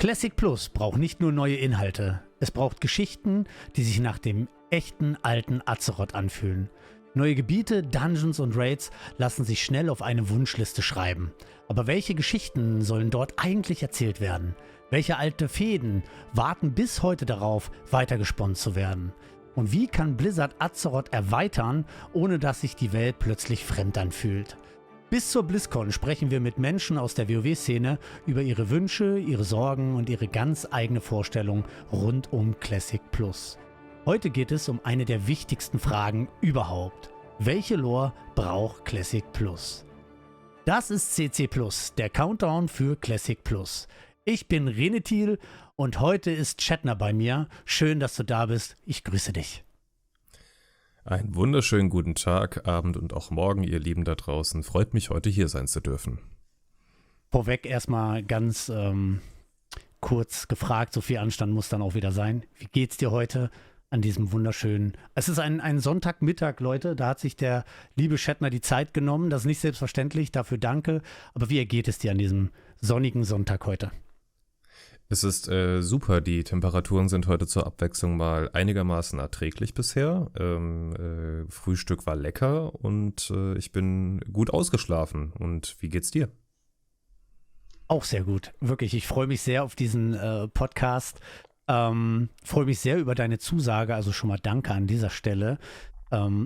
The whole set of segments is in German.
Classic Plus braucht nicht nur neue Inhalte, es braucht Geschichten, die sich nach dem echten alten Azeroth anfühlen. Neue Gebiete, Dungeons und Raids lassen sich schnell auf eine Wunschliste schreiben. Aber welche Geschichten sollen dort eigentlich erzählt werden? Welche alte Fäden warten bis heute darauf, weitergesponnen zu werden? Und wie kann Blizzard Azeroth erweitern, ohne dass sich die Welt plötzlich fremd anfühlt? Bis zur BlizzCon sprechen wir mit Menschen aus der WoW-Szene über ihre Wünsche, ihre Sorgen und ihre ganz eigene Vorstellung rund um Classic Plus. Heute geht es um eine der wichtigsten Fragen überhaupt. Welche Lore braucht Classic Plus? Das ist CC Plus, der Countdown für Classic Plus. Ich bin René Thiel und heute ist Shatner bei mir. Schön, dass du da bist. Ich grüße dich. Einen wunderschönen guten Tag, Abend und auch Morgen, ihr Lieben da draußen. Freut mich, heute hier sein zu dürfen. Vorweg erstmal ganz kurz gefragt, so viel Anstand muss dann auch wieder sein. Wie geht's dir heute an diesem wunderschönen... Es ist ein Sonntagmittag, Leute, da hat sich der liebe Shatner die Zeit genommen. Das ist nicht selbstverständlich, dafür danke. Aber wie ergeht es dir an diesem sonnigen Sonntag heute? Es ist super, die Temperaturen sind heute zur Abwechslung mal einigermaßen erträglich bisher. Frühstück war lecker und ich bin gut ausgeschlafen. Und wie geht's dir? Auch sehr gut, wirklich. Ich freue mich sehr auf diesen Podcast. Freue mich sehr über deine Zusage, also schon mal danke an dieser Stelle.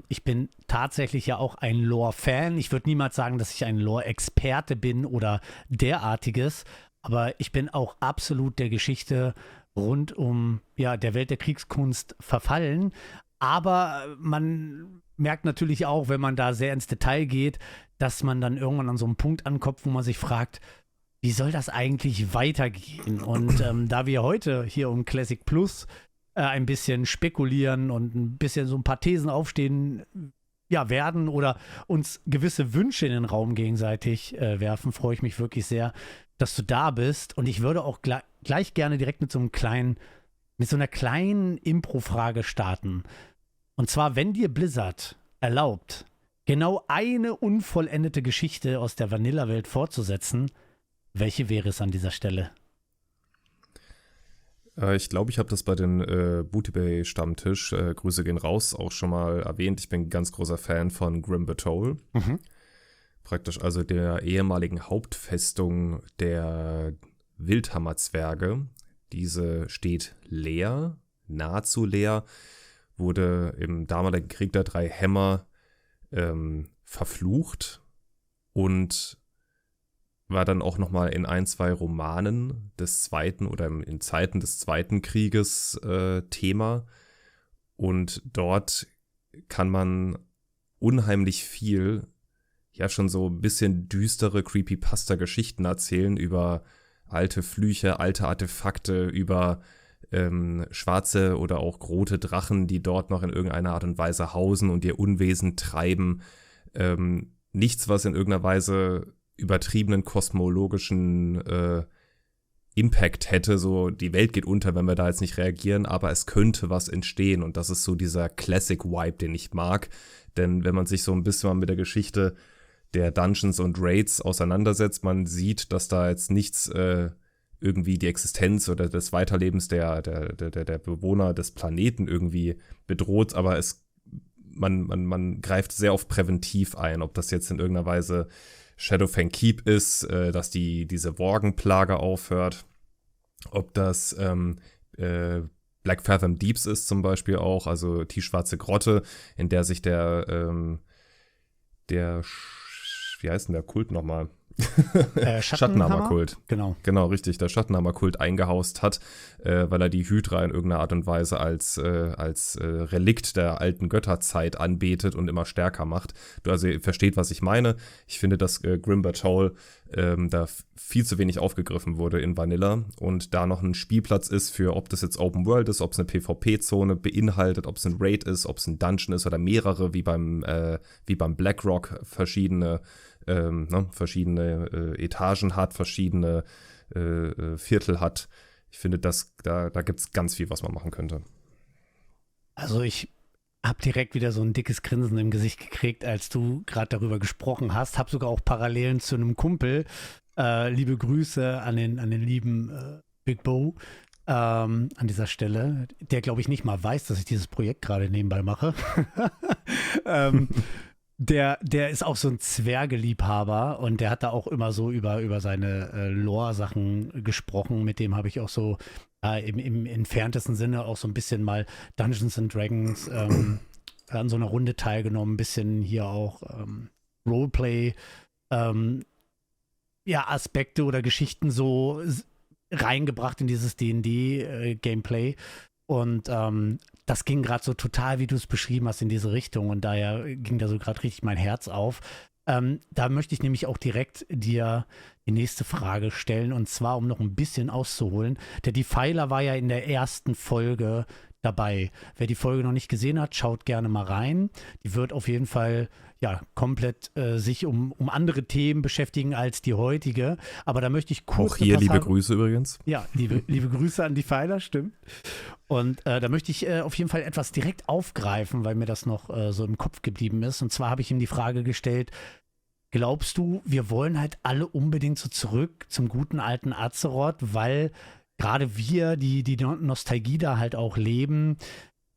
Ich bin tatsächlich ja auch ein Lore-Fan. Ich würde niemals sagen, dass ich ein Lore-Experte bin oder derartiges. Aber ich bin auch absolut der Geschichte rund um der Welt der Kriegskunst verfallen. Aber man merkt natürlich auch, wenn man da sehr ins Detail geht, dass man dann irgendwann an so einem Punkt ankommt, wo man sich fragt, wie soll das eigentlich weitergehen? Und da wir heute hier um Classic Plus ein bisschen spekulieren und ein bisschen so ein paar Thesen aufstehen werden oder uns gewisse Wünsche in den Raum gegenseitig werfen, freue ich mich wirklich sehr, dass du da bist. Und ich würde auch gleich gerne direkt mit so einer kleinen Impro-Frage starten. Und zwar, wenn dir Blizzard erlaubt, genau eine unvollendete Geschichte aus der Vanilla-Welt fortzusetzen, welche wäre es an dieser Stelle? Ich glaube, ich habe das bei den Booty Bay Stammtisch, Grüße gehen raus, auch schon mal erwähnt. Ich bin ein ganz großer Fan von Grim Batol. Praktisch also der ehemaligen Hauptfestung der Wildhammer-Zwerge. Diese steht leer, nahezu leer, wurde im damaligen Krieg der drei Hämmer verflucht und war dann auch nochmal in ein, zwei Romanen des Zweiten oder in Zeiten des Zweiten Krieges Thema. Und dort kann man unheimlich viel, ja schon so ein bisschen düstere Creepypasta-Geschichten erzählen über alte Flüche, alte Artefakte, über schwarze oder auch rote Drachen, die dort noch in irgendeiner Art und Weise hausen und ihr Unwesen treiben. Nichts, was in irgendeiner Weise übertriebenen kosmologischen Impact hätte, so die Welt geht unter, wenn wir da jetzt nicht reagieren, aber es könnte was entstehen und das ist so dieser Classic-Vibe, den ich mag, denn wenn man sich so ein bisschen mal mit der Geschichte der Dungeons und Raids auseinandersetzt, man sieht, dass da jetzt nichts irgendwie die Existenz oder des Weiterlebens der Bewohner des Planeten irgendwie bedroht, aber man greift sehr oft präventiv ein, ob das jetzt in irgendeiner Weise Shadowfang Keep ist, dass diese Worgenplage aufhört, ob das Black Fathom Deeps ist zum Beispiel auch, also die schwarze Grotte, in der sich wie heißt denn der Kult nochmal? Schattenhammer-Kult. Genau, richtig, der Schattenhammer-Kult eingehaust hat, weil er die Hydra in irgendeiner Art und Weise als Relikt der alten Götterzeit anbetet und immer stärker macht. Ihr versteht, was ich meine. Ich finde, dass Grim Batol da viel zu wenig aufgegriffen wurde in Vanilla und da noch ein Spielplatz ist für, ob das jetzt Open World ist, ob es eine PvP-Zone beinhaltet, ob es ein Raid ist, ob es ein Dungeon ist oder mehrere, wie beim Blackrock verschiedene Etagen hat, verschiedene Viertel hat. Ich finde, da gibt es ganz viel, was man machen könnte. Also ich habe direkt wieder so ein dickes Grinsen im Gesicht gekriegt, als du gerade darüber gesprochen hast. Habe sogar auch Parallelen zu einem Kumpel. Liebe Grüße an den lieben Big Bo, an dieser Stelle, der, glaube ich, nicht mal weiß, dass ich dieses Projekt gerade nebenbei mache. Der ist auch so ein Zwergeliebhaber und der hat da auch immer so über seine Lore-Sachen gesprochen. Mit dem habe ich auch so im entferntesten Sinne auch so ein bisschen mal Dungeons and Dragons an so einer Runde teilgenommen, ein bisschen hier auch Roleplay, Aspekte oder Geschichten so reingebracht in dieses D&D-Gameplay. Und das ging gerade so total, wie du es beschrieben hast, in diese Richtung. Und daher ging da so gerade richtig mein Herz auf. Da möchte ich nämlich auch direkt dir die nächste Frage stellen. Und zwar, um noch ein bisschen auszuholen. Der Defiler war ja in der ersten Folge dabei. Wer die Folge noch nicht gesehen hat, schaut gerne mal rein. Die wird auf jeden Fall komplett sich um andere Themen beschäftigen als die heutige. Aber da möchte ich kurz... Auch hier liebe Grüße übrigens. Ja, liebe Grüße an die Pfeiler, stimmt. Und da möchte ich auf jeden Fall etwas direkt aufgreifen, weil mir das noch so im Kopf geblieben ist. Und zwar habe ich ihm die Frage gestellt, glaubst du, wir wollen halt alle unbedingt so zurück zum guten alten Azeroth, weil gerade wir, die Nostalgie da halt auch leben,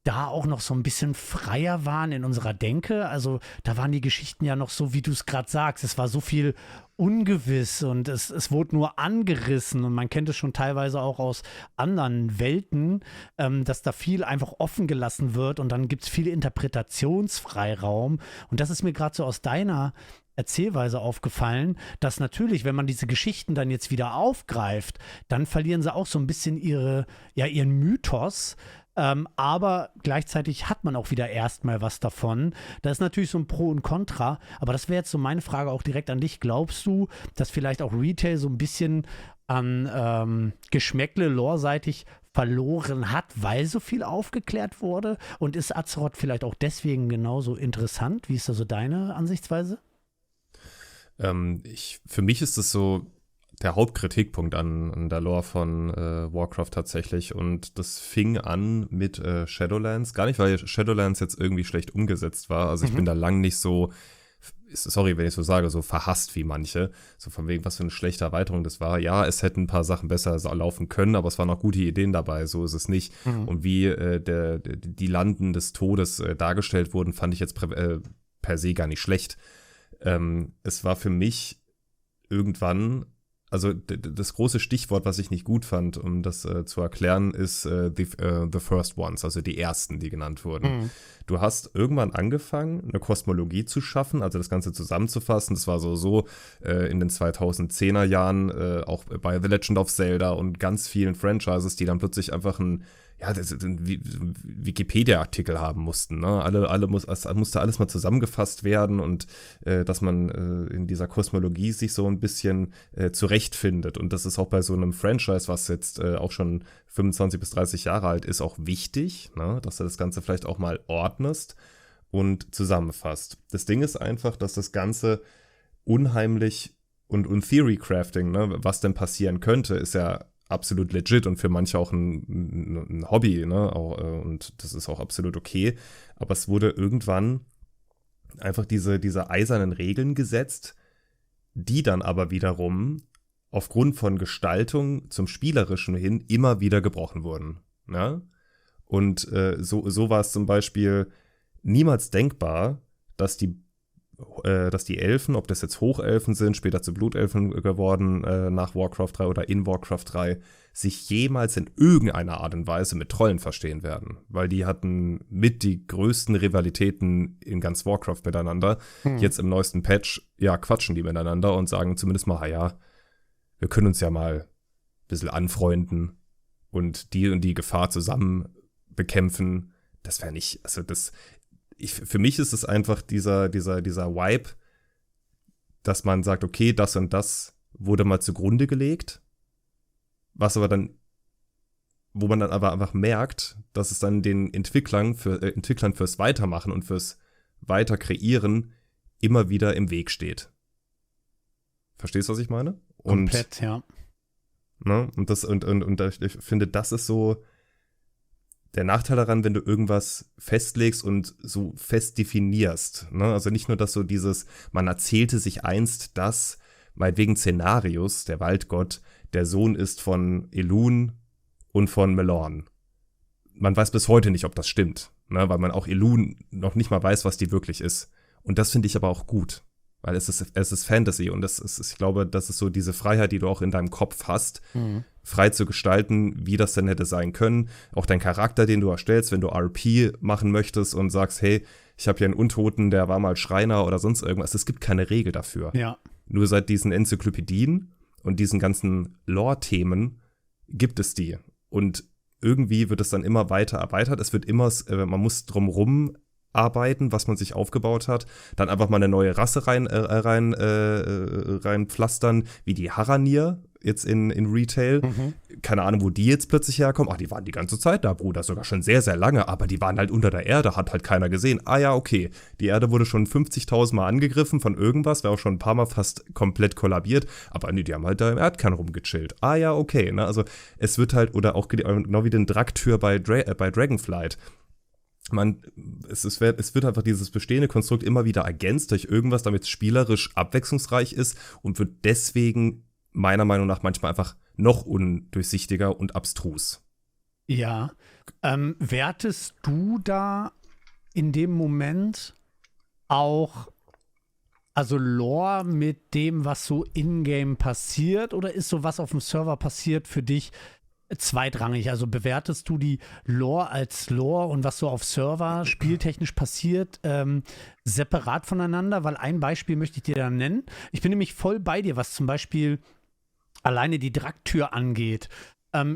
da auch noch so ein bisschen freier waren in unserer Denke. Also da waren die Geschichten ja noch so, wie du es gerade sagst. Es war so viel ungewiss und es wurde nur angerissen und man kennt es schon teilweise auch aus anderen Welten, dass da viel einfach offen gelassen wird und dann gibt es viel Interpretationsfreiraum. Und das ist mir gerade so aus deiner Erzählweise aufgefallen, dass natürlich, wenn man diese Geschichten dann jetzt wieder aufgreift, dann verlieren sie auch so ein bisschen ihren Mythos. Aber gleichzeitig hat man auch wieder erstmal was davon. Da ist natürlich so ein Pro und Contra, aber das wäre jetzt so meine Frage auch direkt an dich. Glaubst du, dass vielleicht auch Retail so ein bisschen an Geschmäckle loreseitig verloren hat, weil so viel aufgeklärt wurde? Und ist Azeroth vielleicht auch deswegen genauso interessant? Wie ist da so deine Ansichtsweise? Für mich ist das so der Hauptkritikpunkt an der Lore von Warcraft tatsächlich. Und das fing an mit Shadowlands. Gar nicht, weil Shadowlands jetzt irgendwie schlecht umgesetzt war. Also ich bin da lang nicht so, sorry, wenn ich so sage, so verhasst wie manche. So von wegen, was für eine schlechte Erweiterung das war. Ja, es hätten ein paar Sachen besser laufen können, aber es waren auch gute Ideen dabei. So ist es nicht. Und wie die Landen des Todes dargestellt wurden, fand ich jetzt per se gar nicht schlecht. Es war für mich irgendwann, also das große Stichwort, was ich nicht gut fand, um das zu erklären, ist the first ones, also die ersten, die genannt wurden. Du hast irgendwann angefangen, eine Kosmologie zu schaffen, also das Ganze zusammenzufassen. Das war so in den 2010er Jahren, auch bei The Legend of Zelda und ganz vielen Franchises, die dann plötzlich einfach einen Wikipedia-Artikel haben mussten. Ne? Musste alles mal zusammengefasst werden und dass man in dieser Kosmologie sich so ein bisschen zurechtfindet. Und das ist auch bei so einem Franchise, was jetzt auch schon 25 bis 30 Jahre alt ist, auch wichtig, ne? Dass du das Ganze vielleicht auch mal ordnest und zusammenfasst. Das Ding ist einfach, dass das Ganze unheimlich und Theory-Crafting, ne? Was denn passieren könnte, ist ja absolut legit und für manche auch ein Hobby, ne? Und das ist auch absolut okay. Aber es wurde irgendwann einfach diese eisernen Regeln gesetzt, die dann aber wiederum aufgrund von Gestaltung zum Spielerischen hin immer wieder gebrochen wurden. Ne? Und so war es zum Beispiel niemals denkbar, dass die Elfen, ob das jetzt Hochelfen sind, später zu Blutelfen geworden nach Warcraft 3 oder in Warcraft 3, sich jemals in irgendeiner Art und Weise mit Trollen verstehen werden. Weil die hatten mit die größten Rivalitäten in ganz Warcraft miteinander. Jetzt im neuesten Patch, quatschen die miteinander und sagen zumindest mal, wir können uns ja mal ein bisschen anfreunden und die Gefahr zusammen bekämpfen. Das wäre nicht, also für mich ist es einfach dieser Vibe, dass man sagt, okay, das und das wurde mal zugrunde gelegt, wo man dann aber einfach merkt, dass es dann den Entwicklern fürs Weitermachen und fürs Weiterkreieren immer wieder im Weg steht. Verstehst du, was ich meine? Komplett, ja. Ne, und ich finde, das ist so der Nachteil daran, wenn du irgendwas festlegst und so fest definierst. Ne? Also nicht nur, dass so man erzählte sich einst, dass meinetwegen Szenarios, der Waldgott, der Sohn ist von Elun und von Melorn. Man weiß bis heute nicht, ob das stimmt, ne? Weil man auch Elun noch nicht mal weiß, was die wirklich ist. Und das finde ich aber auch gut, weil es ist Fantasy und ich glaube, das ist so diese Freiheit, die du auch in deinem Kopf hast, frei zu gestalten, wie das denn hätte sein können. Auch dein Charakter, den du erstellst, wenn du RP machen möchtest und sagst, hey, ich habe hier einen Untoten, der war mal Schreiner oder sonst irgendwas. Es gibt keine Regel dafür. Ja. Nur seit diesen Enzyklopädien und diesen ganzen Lore-Themen gibt es die. Und irgendwie wird es dann immer weiter erweitert. Es wird immer, man muss drumrum arbeiten, was man sich aufgebaut hat, dann einfach mal eine neue Rasse reinpflastern, wie die Haranir jetzt in Retail. Keine Ahnung, wo die jetzt plötzlich herkommen. Ach, die waren die ganze Zeit da, Bruder, sogar schon sehr, sehr lange, aber die waren halt unter der Erde, hat halt keiner gesehen. Ah ja, okay, die Erde wurde schon 50.000 Mal angegriffen von irgendwas, wäre auch schon ein paar Mal fast komplett kollabiert, aber nee, die haben halt da im Erdkern rumgechillt. Ah ja, okay, ne, also es wird halt, oder auch genau wie den Draktür bei Dragonflight, es wird einfach dieses bestehende Konstrukt immer wieder ergänzt durch irgendwas, damit es spielerisch abwechslungsreich ist und wird deswegen meiner Meinung nach manchmal einfach noch undurchsichtiger und abstrus. Ja. Wertest du da in dem Moment auch also Lore mit dem, was so in-game passiert, oder ist so was auf dem Server passiert für dich zweitrangig? Also bewertest du die Lore als Lore und was so auf Server spieltechnisch passiert separat voneinander? Weil ein Beispiel möchte ich dir da nennen. Ich bin nämlich voll bei dir, was zum Beispiel alleine die Draktür angeht.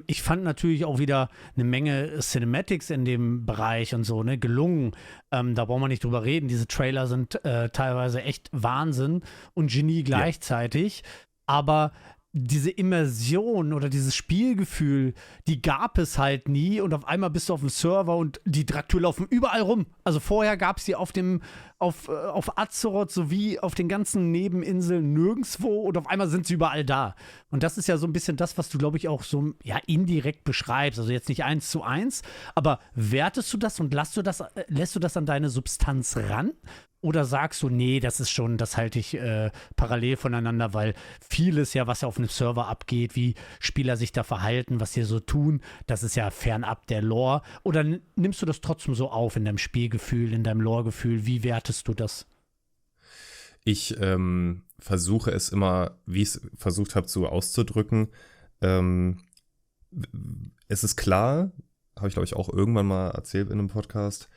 Ich fand natürlich auch wieder eine Menge Cinematics in dem Bereich und so, ne, gelungen. Da brauchen wir nicht drüber reden. Diese Trailer sind teilweise echt Wahnsinn und Genie gleichzeitig. Aber diese Immersion oder dieses Spielgefühl, die gab es halt nie, und auf einmal bist du auf dem Server und die Draktür laufen überall rum. Also vorher gab es die auf Azeroth sowie auf den ganzen Nebeninseln nirgendwo, und auf einmal sind sie überall da. Und das ist ja so ein bisschen das, was du, glaube ich, auch so indirekt beschreibst. Also jetzt nicht 1:1, aber wertest du das und lässt du das an deine Substanz ran? Oder sagst du, nee, das halte ich parallel voneinander, weil vieles ja, was ja auf einem Server abgeht, wie Spieler sich da verhalten, was sie so tun, das ist ja fernab der Lore. Oder nimmst du das trotzdem so auf in deinem Spielgefühl, in deinem Lore-Gefühl? Wie wertest du das? Ich versuche es immer, wie ich es versucht habe, so auszudrücken. Es ist klar, habe ich glaube ich auch irgendwann mal erzählt in einem Podcast,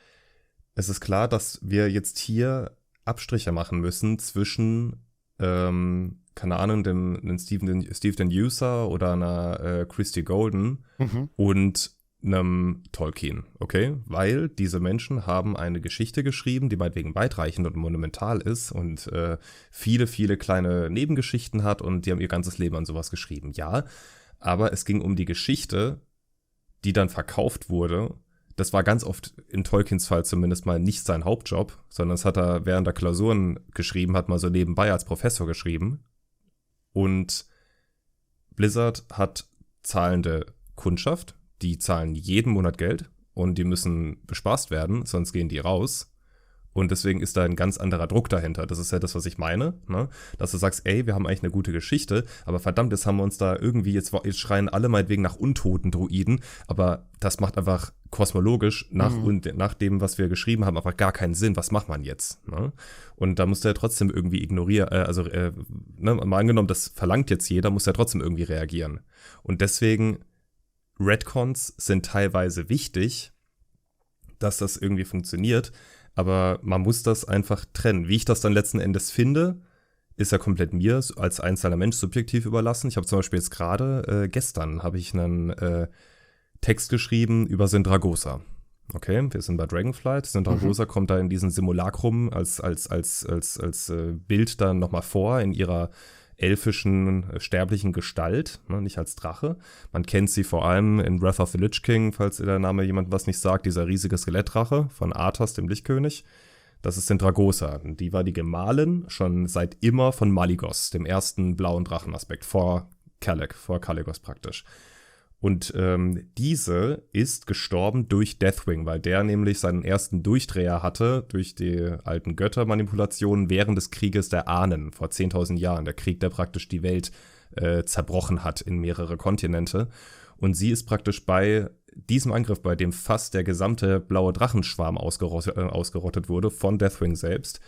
es ist klar, dass wir jetzt hier Abstriche machen müssen zwischen, keine Ahnung, einem Steve User oder einer Christie Golden und einem Tolkien, okay? Weil diese Menschen haben eine Geschichte geschrieben, die meinetwegen weitreichend und monumental ist und viele, viele kleine Nebengeschichten hat, und die haben ihr ganzes Leben an sowas geschrieben. Ja, aber es ging um die Geschichte, die dann verkauft wurde. Das war ganz oft in Tolkiens Fall zumindest mal nicht sein Hauptjob, sondern das hat er während der Klausuren geschrieben, hat mal so nebenbei als Professor geschrieben. Und Blizzard hat zahlende Kundschaft, die zahlen jeden Monat Geld und die müssen bespaßt werden, sonst gehen die raus. Und deswegen ist da ein ganz anderer Druck dahinter. Das ist ja das, was ich meine, ne? Dass du sagst, ey, wir haben eigentlich eine gute Geschichte, aber verdammt, jetzt haben wir uns da irgendwie, jetzt schreien alle meinetwegen nach untoten Druiden, aber das macht einfach kosmologisch nach dem, was wir geschrieben haben, einfach gar keinen Sinn. Was macht man jetzt? Ne? Und da musst du ja trotzdem irgendwie ignorieren, mal angenommen, das verlangt jetzt jeder, muss ja trotzdem irgendwie reagieren. Und deswegen, Retcons sind teilweise wichtig, dass das irgendwie funktioniert, aber man muss das einfach trennen. Wie ich das dann letzten Endes finde, ist ja komplett mir als einzelner Mensch subjektiv überlassen. Ich habe zum Beispiel jetzt gerade, gestern habe ich einen Text geschrieben über Sindragosa. Okay, wir sind bei Dragonflight. Sindragosa kommt da in diesem Simulacrum als Bild dann nochmal vor in ihrer elfischen, sterblichen Gestalt, ne, nicht als Drache. Man kennt sie vor allem in Wrath of the Lich King, falls der Name jemand was nicht sagt, dieser riesige Skelettdrache von Arthas, dem Lichtkönig. Das ist Sindragosa. Die war die Gemahlin schon seit immer von Malygos, dem ersten blauen Drachenaspekt, vor Kalecgos praktisch. Und diese ist gestorben durch Deathwing, weil der nämlich seinen ersten Durchdreher hatte durch die alten Göttermanipulationen während des Krieges der Ahnen vor 10.000 Jahren. Der Krieg, der praktisch die Welt zerbrochen hat in mehrere Kontinente. Und sie ist praktisch bei diesem Angriff, bei dem fast der gesamte blaue Drachenschwarm ausgerottet wurde von Deathwing selbst,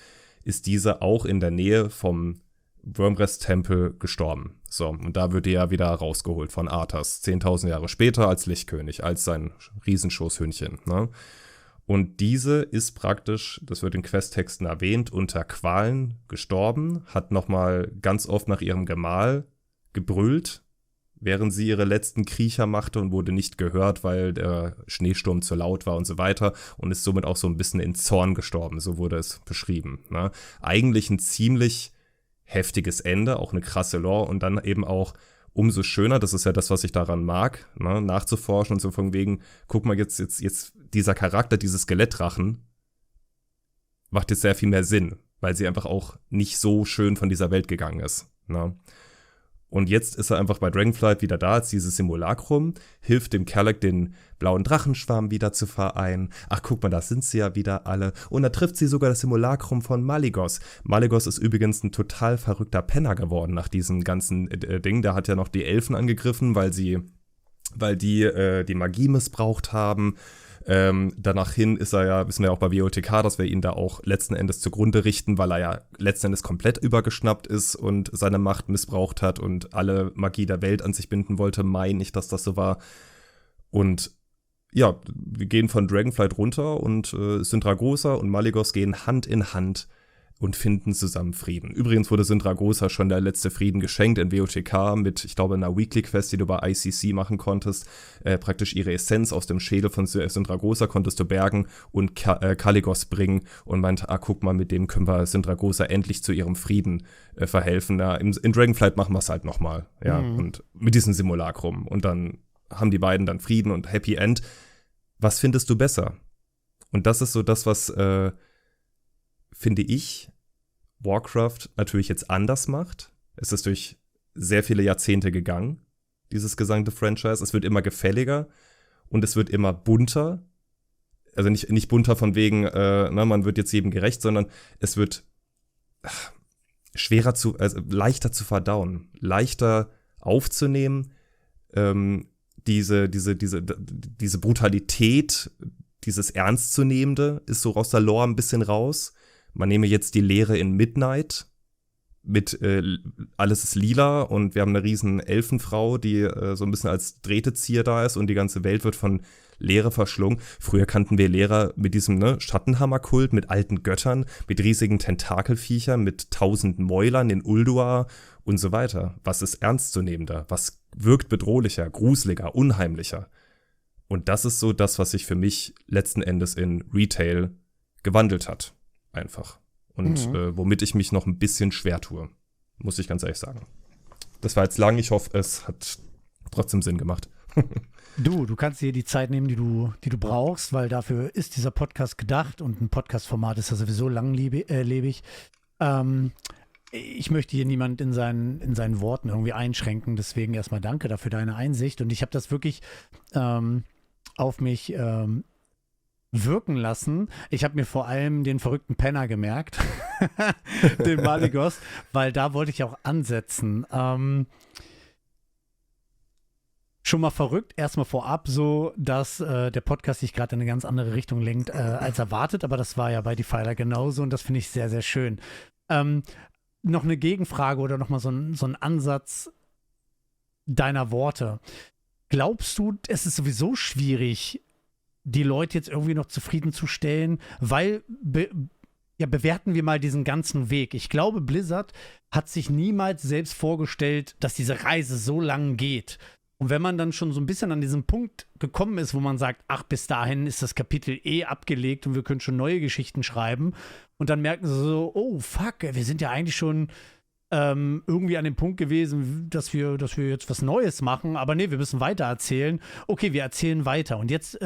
ist diese auch in der Nähe vom Wyrmrest-Tempel gestorben. So, und da wird die ja wieder rausgeholt von Arthas, 10.000 Jahre später als Lichtkönig, als sein Riesenschoßhündchen. Ne? Und diese ist praktisch, das wird in Questtexten erwähnt, unter Qualen gestorben, hat nochmal ganz oft nach ihrem Gemahl gebrüllt, während sie ihre letzten Kriecher machte und wurde nicht gehört, weil der Schneesturm zu laut war und so weiter und ist somit auch so ein bisschen in Zorn gestorben, so wurde es beschrieben. Ne? Eigentlich ein ziemlich heftiges Ende, auch eine krasse Lore und dann eben auch umso schöner, das ist ja das, was ich daran mag, ne? Nachzuforschen und so von wegen, guck mal, jetzt dieser Charakter, dieses Skelettdrachen, macht jetzt sehr viel mehr Sinn, weil sie einfach auch nicht so schön von dieser Welt gegangen ist. Ne? Und jetzt ist er einfach bei Dragonflight wieder da als dieses Simulacrum, hilft dem Kerlek, den blauen Drachenschwarm wieder zu vereinen. Ach, guck mal, da sind sie ja wieder alle. Und da trifft sie sogar das Simulacrum von Malygos. Malygos ist übrigens ein total verrückter Penner geworden nach diesem ganzen Ding. Der hat ja noch die Elfen angegriffen, weil die die Magie missbraucht haben. Danach hin ist er ja, wissen wir ja auch bei WOTK, dass wir ihn da auch letzten Endes zugrunde richten, weil er ja letzten Endes komplett übergeschnappt ist und seine Macht missbraucht hat und alle Magie der Welt an sich binden wollte. Meine ich, dass das so war. Und ja, wir gehen von Dragonflight runter und Syndragosa und Malygos gehen Hand in Hand und finden zusammen Frieden. Übrigens wurde Syndragosa schon der letzte Frieden geschenkt in WOTK mit, ich glaube, einer Weekly-Quest, die du bei ICC machen konntest. Praktisch ihre Essenz aus dem Schädel von Syndragosa konntest du bergen und Kaligos bringen und meinte, guck mal, mit dem können wir Syndragosa endlich zu ihrem Frieden verhelfen. Ja, in Dragonflight machen wir es halt nochmal. Ja, und mit diesem Simulacrum. Und dann haben die beiden dann Frieden und Happy End. Was findest du besser? Und das ist so das, was finde ich, Warcraft natürlich jetzt anders macht. Es ist durch sehr viele Jahrzehnte gegangen, dieses gesamte Franchise. Es wird immer gefälliger und es wird immer bunter. Also nicht bunter von wegen, man wird jetzt jedem gerecht, sondern es wird leichter zu verdauen, leichter aufzunehmen. Diese Brutalität, dieses Ernstzunehmende ist so aus der Lore ein bisschen raus. Man nehme jetzt die Lehre in Midnight mit alles ist lila und wir haben eine riesen Elfenfrau, die so ein bisschen als Drähtezieher da ist und die ganze Welt wird von Leere verschlungen. Früher kannten wir Lehrer mit diesem Schattenhammerkult, mit alten Göttern, mit riesigen Tentakelviechern, mit 1000 Mäulern in Ulduar und so weiter. Was ist ernstzunehmender? Was wirkt bedrohlicher, gruseliger, unheimlicher? Und das ist so das, was sich für mich letzten Endes in Retail gewandelt hat. Einfach. Und womit ich mich noch ein bisschen schwer tue. Muss ich ganz ehrlich sagen. Das war jetzt lang. Ich hoffe, es hat trotzdem Sinn gemacht. Du kannst dir die Zeit nehmen, die du brauchst, weil dafür ist dieser Podcast gedacht und ein Podcast-Format ist ja sowieso langlebig. Ich möchte hier niemand in seinen Worten irgendwie einschränken. Deswegen erstmal danke dafür deine Einsicht. Und ich habe das wirklich auf mich wirken lassen. Ich habe mir vor allem den verrückten Penner gemerkt, den Malygos, weil da wollte ich auch ansetzen. Schon mal verrückt, erstmal vorab so, dass der Podcast sich gerade in eine ganz andere Richtung lenkt als erwartet, aber das war ja bei Defiler genauso und das finde ich sehr, sehr schön. Noch eine Gegenfrage oder nochmal so ein Ansatz deiner Worte. Glaubst du, es ist sowieso schwierig, die Leute jetzt irgendwie noch zufriedenzustellen, weil bewerten wir mal diesen ganzen Weg. Ich glaube, Blizzard hat sich niemals selbst vorgestellt, dass diese Reise so lang geht. Und wenn man dann schon so ein bisschen an diesen Punkt gekommen ist, wo man sagt, ach, bis dahin ist das Kapitel abgelegt und wir können schon neue Geschichten schreiben und dann merken sie so, oh, fuck, wir sind ja eigentlich schon irgendwie an dem Punkt gewesen, dass wir jetzt was Neues machen, aber nee, wir müssen weiter erzählen. Okay, wir erzählen weiter. Und jetzt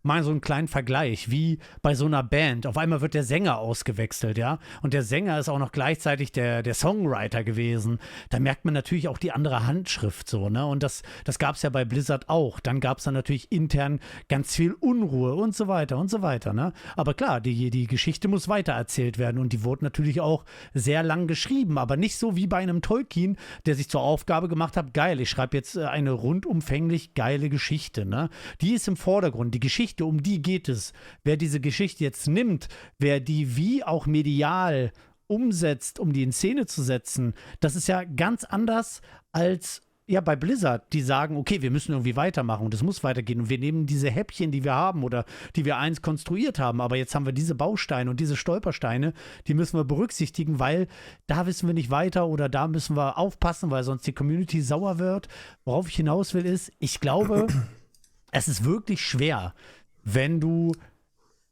mal so einen kleinen Vergleich, wie bei so einer Band. Auf einmal wird der Sänger ausgewechselt, ja. Und der Sänger ist auch noch gleichzeitig der Songwriter gewesen. Da merkt man natürlich auch die andere Handschrift so, ne? Und das gab es ja bei Blizzard auch. Dann gab es dann natürlich intern ganz viel Unruhe und so weiter, ne? Aber klar, die Geschichte muss weitererzählt werden und die wurde natürlich auch sehr lang geschrieben, aber nicht so wie bei einem Tolkien, der sich zur Aufgabe gemacht hat, geil, ich schreibe jetzt eine rundumfänglich geile Geschichte, ne? Die ist im Vordergrund, die Geschichte, um die geht es. Wer diese Geschichte jetzt nimmt, wer die wie auch medial umsetzt, um die in Szene zu setzen, das ist ja ganz anders als ja bei Blizzard, die sagen, okay, wir müssen irgendwie weitermachen und es muss weitergehen und wir nehmen diese Häppchen, die wir haben oder die wir einst konstruiert haben, aber jetzt haben wir diese Bausteine und diese Stolpersteine, die müssen wir berücksichtigen, weil da wissen wir nicht weiter oder da müssen wir aufpassen, weil sonst die Community sauer wird. Worauf ich hinaus will ist, ich glaube, es ist wirklich schwer, wenn du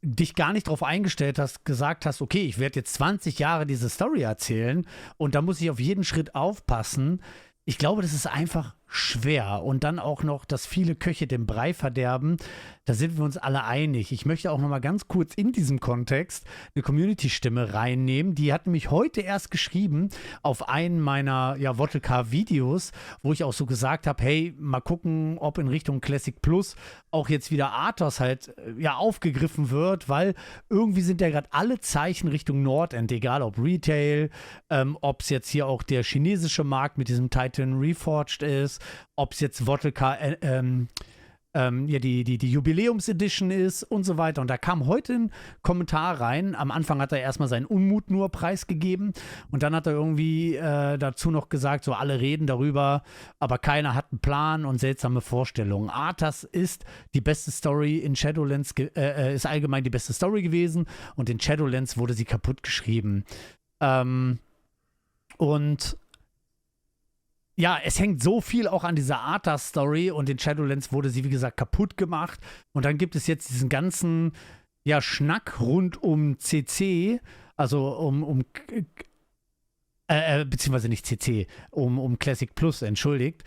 dich gar nicht darauf eingestellt hast, gesagt hast, okay, ich werde jetzt 20 Jahre diese Story erzählen und da muss ich auf jeden Schritt aufpassen. Ich glaube, das ist einfach schwer und dann auch noch, dass viele Köche den Brei verderben, da sind wir uns alle einig. Ich möchte auch noch mal ganz kurz in diesem Kontext eine Community-Stimme reinnehmen. Die hat nämlich heute erst geschrieben auf einen meiner Wottelkar-Videos, wo ich auch so gesagt habe, hey, mal gucken, ob in Richtung Classic Plus auch jetzt wieder Arthas halt aufgegriffen wird, weil irgendwie sind ja gerade alle Zeichen Richtung Nordend, egal ob Retail, ob es jetzt hier auch der chinesische Markt mit diesem Titan Reforged ist, ob es jetzt Wottelkar die Jubiläums-Edition ist und so weiter. Und da kam heute ein Kommentar rein. Am Anfang hat er erstmal seinen Unmut nur preisgegeben und dann hat er irgendwie dazu noch gesagt, so alle reden darüber, aber keiner hat einen Plan und seltsame Vorstellungen. Arthas ist die beste Story in Shadowlands, ist allgemein die beste Story gewesen und in Shadowlands wurde sie kaputt geschrieben. Und ja, es hängt so viel auch an dieser Arthas-Story und in Shadowlands wurde sie, wie gesagt, kaputt gemacht. Und dann gibt es jetzt diesen ganzen Schnack rund um CC, also beziehungsweise nicht CC, um Classic Plus, entschuldigt.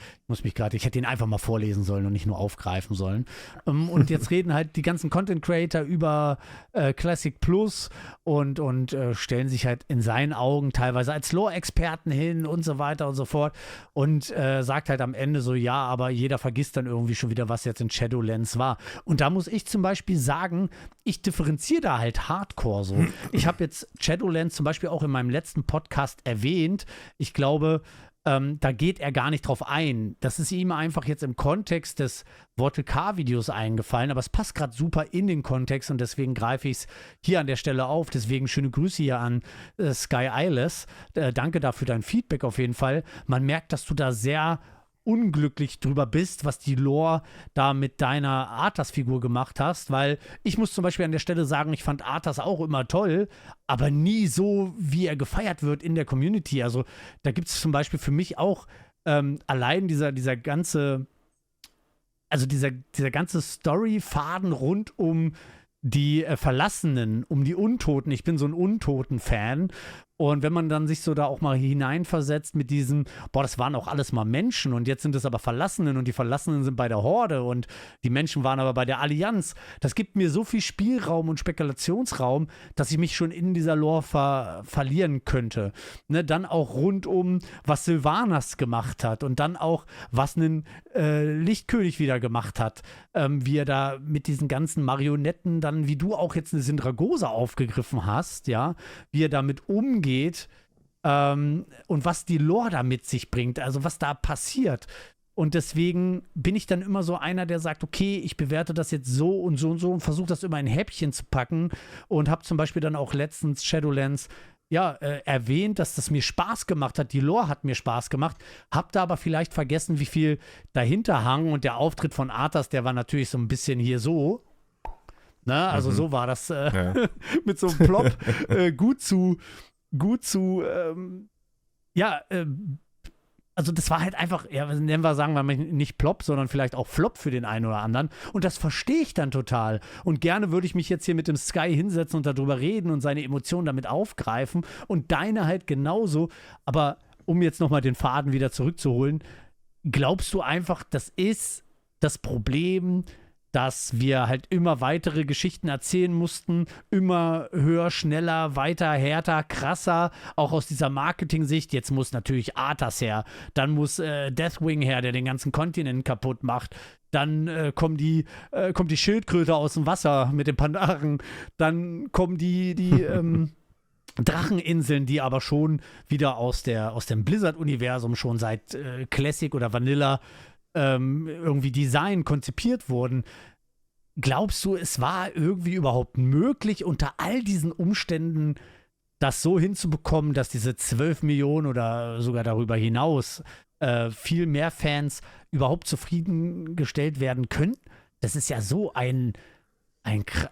Ich hätte ihn einfach mal vorlesen sollen und nicht nur aufgreifen sollen. Und jetzt reden halt die ganzen Content Creator über Classic Plus und stellen sich halt in seinen Augen teilweise als Lore-Experten hin und so weiter und so fort und sagt halt am Ende so, ja, aber jeder vergisst dann irgendwie schon wieder, was jetzt in Shadowlands war. Und da muss ich zum Beispiel sagen, ich differenziere da halt hardcore so. Ich habe jetzt Shadowlands zum Beispiel auch in meinem letzten Podcast erwähnt. Ich glaube, da geht er gar nicht drauf ein. Das ist ihm einfach jetzt im Kontext des Wottelkar-Videos eingefallen, aber es passt gerade super in den Kontext und deswegen greife ich es hier an der Stelle auf. Deswegen schöne Grüße hier an Sky Eyeless. Danke dafür dein Feedback auf jeden Fall. Man merkt, dass du da sehr unglücklich drüber bist, was die Lore da mit deiner Arthas-Figur gemacht hast, weil ich muss zum Beispiel an der Stelle sagen, ich fand Arthas auch immer toll, aber nie so, wie er gefeiert wird in der Community. Also da gibt es zum Beispiel für mich auch allein dieser ganze Story-Faden rund um die Verlassenen, um die Untoten. Ich bin so ein Untoten-Fan. Und wenn man dann sich so da auch mal hineinversetzt mit diesem, das waren auch alles mal Menschen und jetzt sind es aber Verlassenen und die Verlassenen sind bei der Horde und die Menschen waren aber bei der Allianz. Das gibt mir so viel Spielraum und Spekulationsraum, dass ich mich schon in dieser Lore verlieren könnte. Ne, dann auch rund um, was Sylvanas gemacht hat und dann auch, was ein Lichtkönig wieder gemacht hat. Wie er da mit diesen ganzen Marionetten dann, wie du auch jetzt eine Sindragosa aufgegriffen hast, ja, wie er damit umgeht, und was die Lore da mit sich bringt, also was da passiert. Und deswegen bin ich dann immer so einer, der sagt, okay, ich bewerte das jetzt so und so und versuche das immer in Häppchen zu packen und habe zum Beispiel dann auch letztens Shadowlands erwähnt, dass das mir Spaß gemacht hat. Die Lore hat mir Spaß gemacht. Hab da aber vielleicht vergessen, wie viel dahinter hang und der Auftritt von Arthas, der war natürlich so ein bisschen hier so. Ne? Also so war das mit so einem Plop also das war halt einfach, sagen wir mal nicht Plop, sondern vielleicht auch Flop für den einen oder anderen. Und das verstehe ich dann total. Und gerne würde ich mich jetzt hier mit dem Sky hinsetzen und darüber reden und seine Emotionen damit aufgreifen und deine halt genauso. Aber um jetzt nochmal den Faden wieder zurückzuholen, glaubst du einfach, das ist das Problem dass wir halt immer weitere Geschichten erzählen mussten, immer höher, schneller, weiter, härter, krasser, auch aus dieser Marketing-Sicht. Jetzt muss natürlich Arthas her, dann muss Deathwing her, der den ganzen Kontinent kaputt macht. Dann kommt die Schildkröte aus dem Wasser mit den Pandaren. Dann kommen die Dracheninseln, die aber schon wieder aus dem Blizzard-Universum schon seit Classic oder Vanilla irgendwie Design konzipiert wurden. Glaubst du, es war irgendwie überhaupt möglich, unter all diesen Umständen das so hinzubekommen, dass diese 12 Millionen oder sogar darüber hinaus viel mehr Fans überhaupt zufriedengestellt werden können? Das ist ja so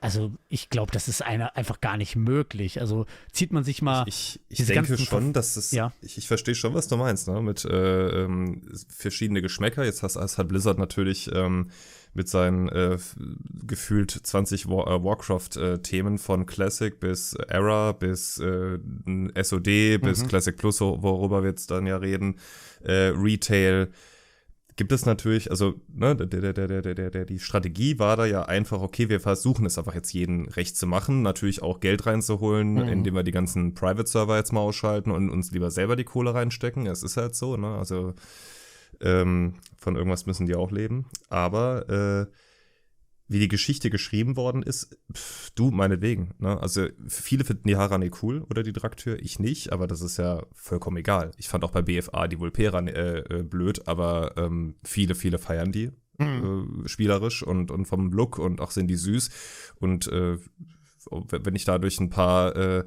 also ich glaube, das ist einfach gar nicht möglich. Also zieht man sich mal. Ich denke schon, dass es. Ja. Ich verstehe schon, was du meinst, ne? Mit verschiedene Geschmäcker. Jetzt hat Blizzard natürlich mit seinen gefühlt 20 Warcraft-Themen von Classic bis Era bis SOD bis Classic Plus, worüber wir jetzt dann ja reden, Retail. Gibt es natürlich, also ne, die Strategie war da ja einfach, okay, wir versuchen es einfach jetzt jeden recht zu machen, natürlich auch Geld reinzuholen, indem wir die ganzen Private-Server jetzt mal ausschalten und uns lieber selber die Kohle reinstecken. Es ist halt so, ne, also von irgendwas müssen die auch leben. Aber wie die Geschichte geschrieben worden ist, du, meinetwegen. Ne? Also viele finden die Harani cool oder die Draktür, ich nicht, aber das ist ja vollkommen egal. Ich fand auch bei BFA die Vulpera blöd, aber viele feiern die spielerisch und vom Look und auch sind die süß. Und wenn ich dadurch ein paar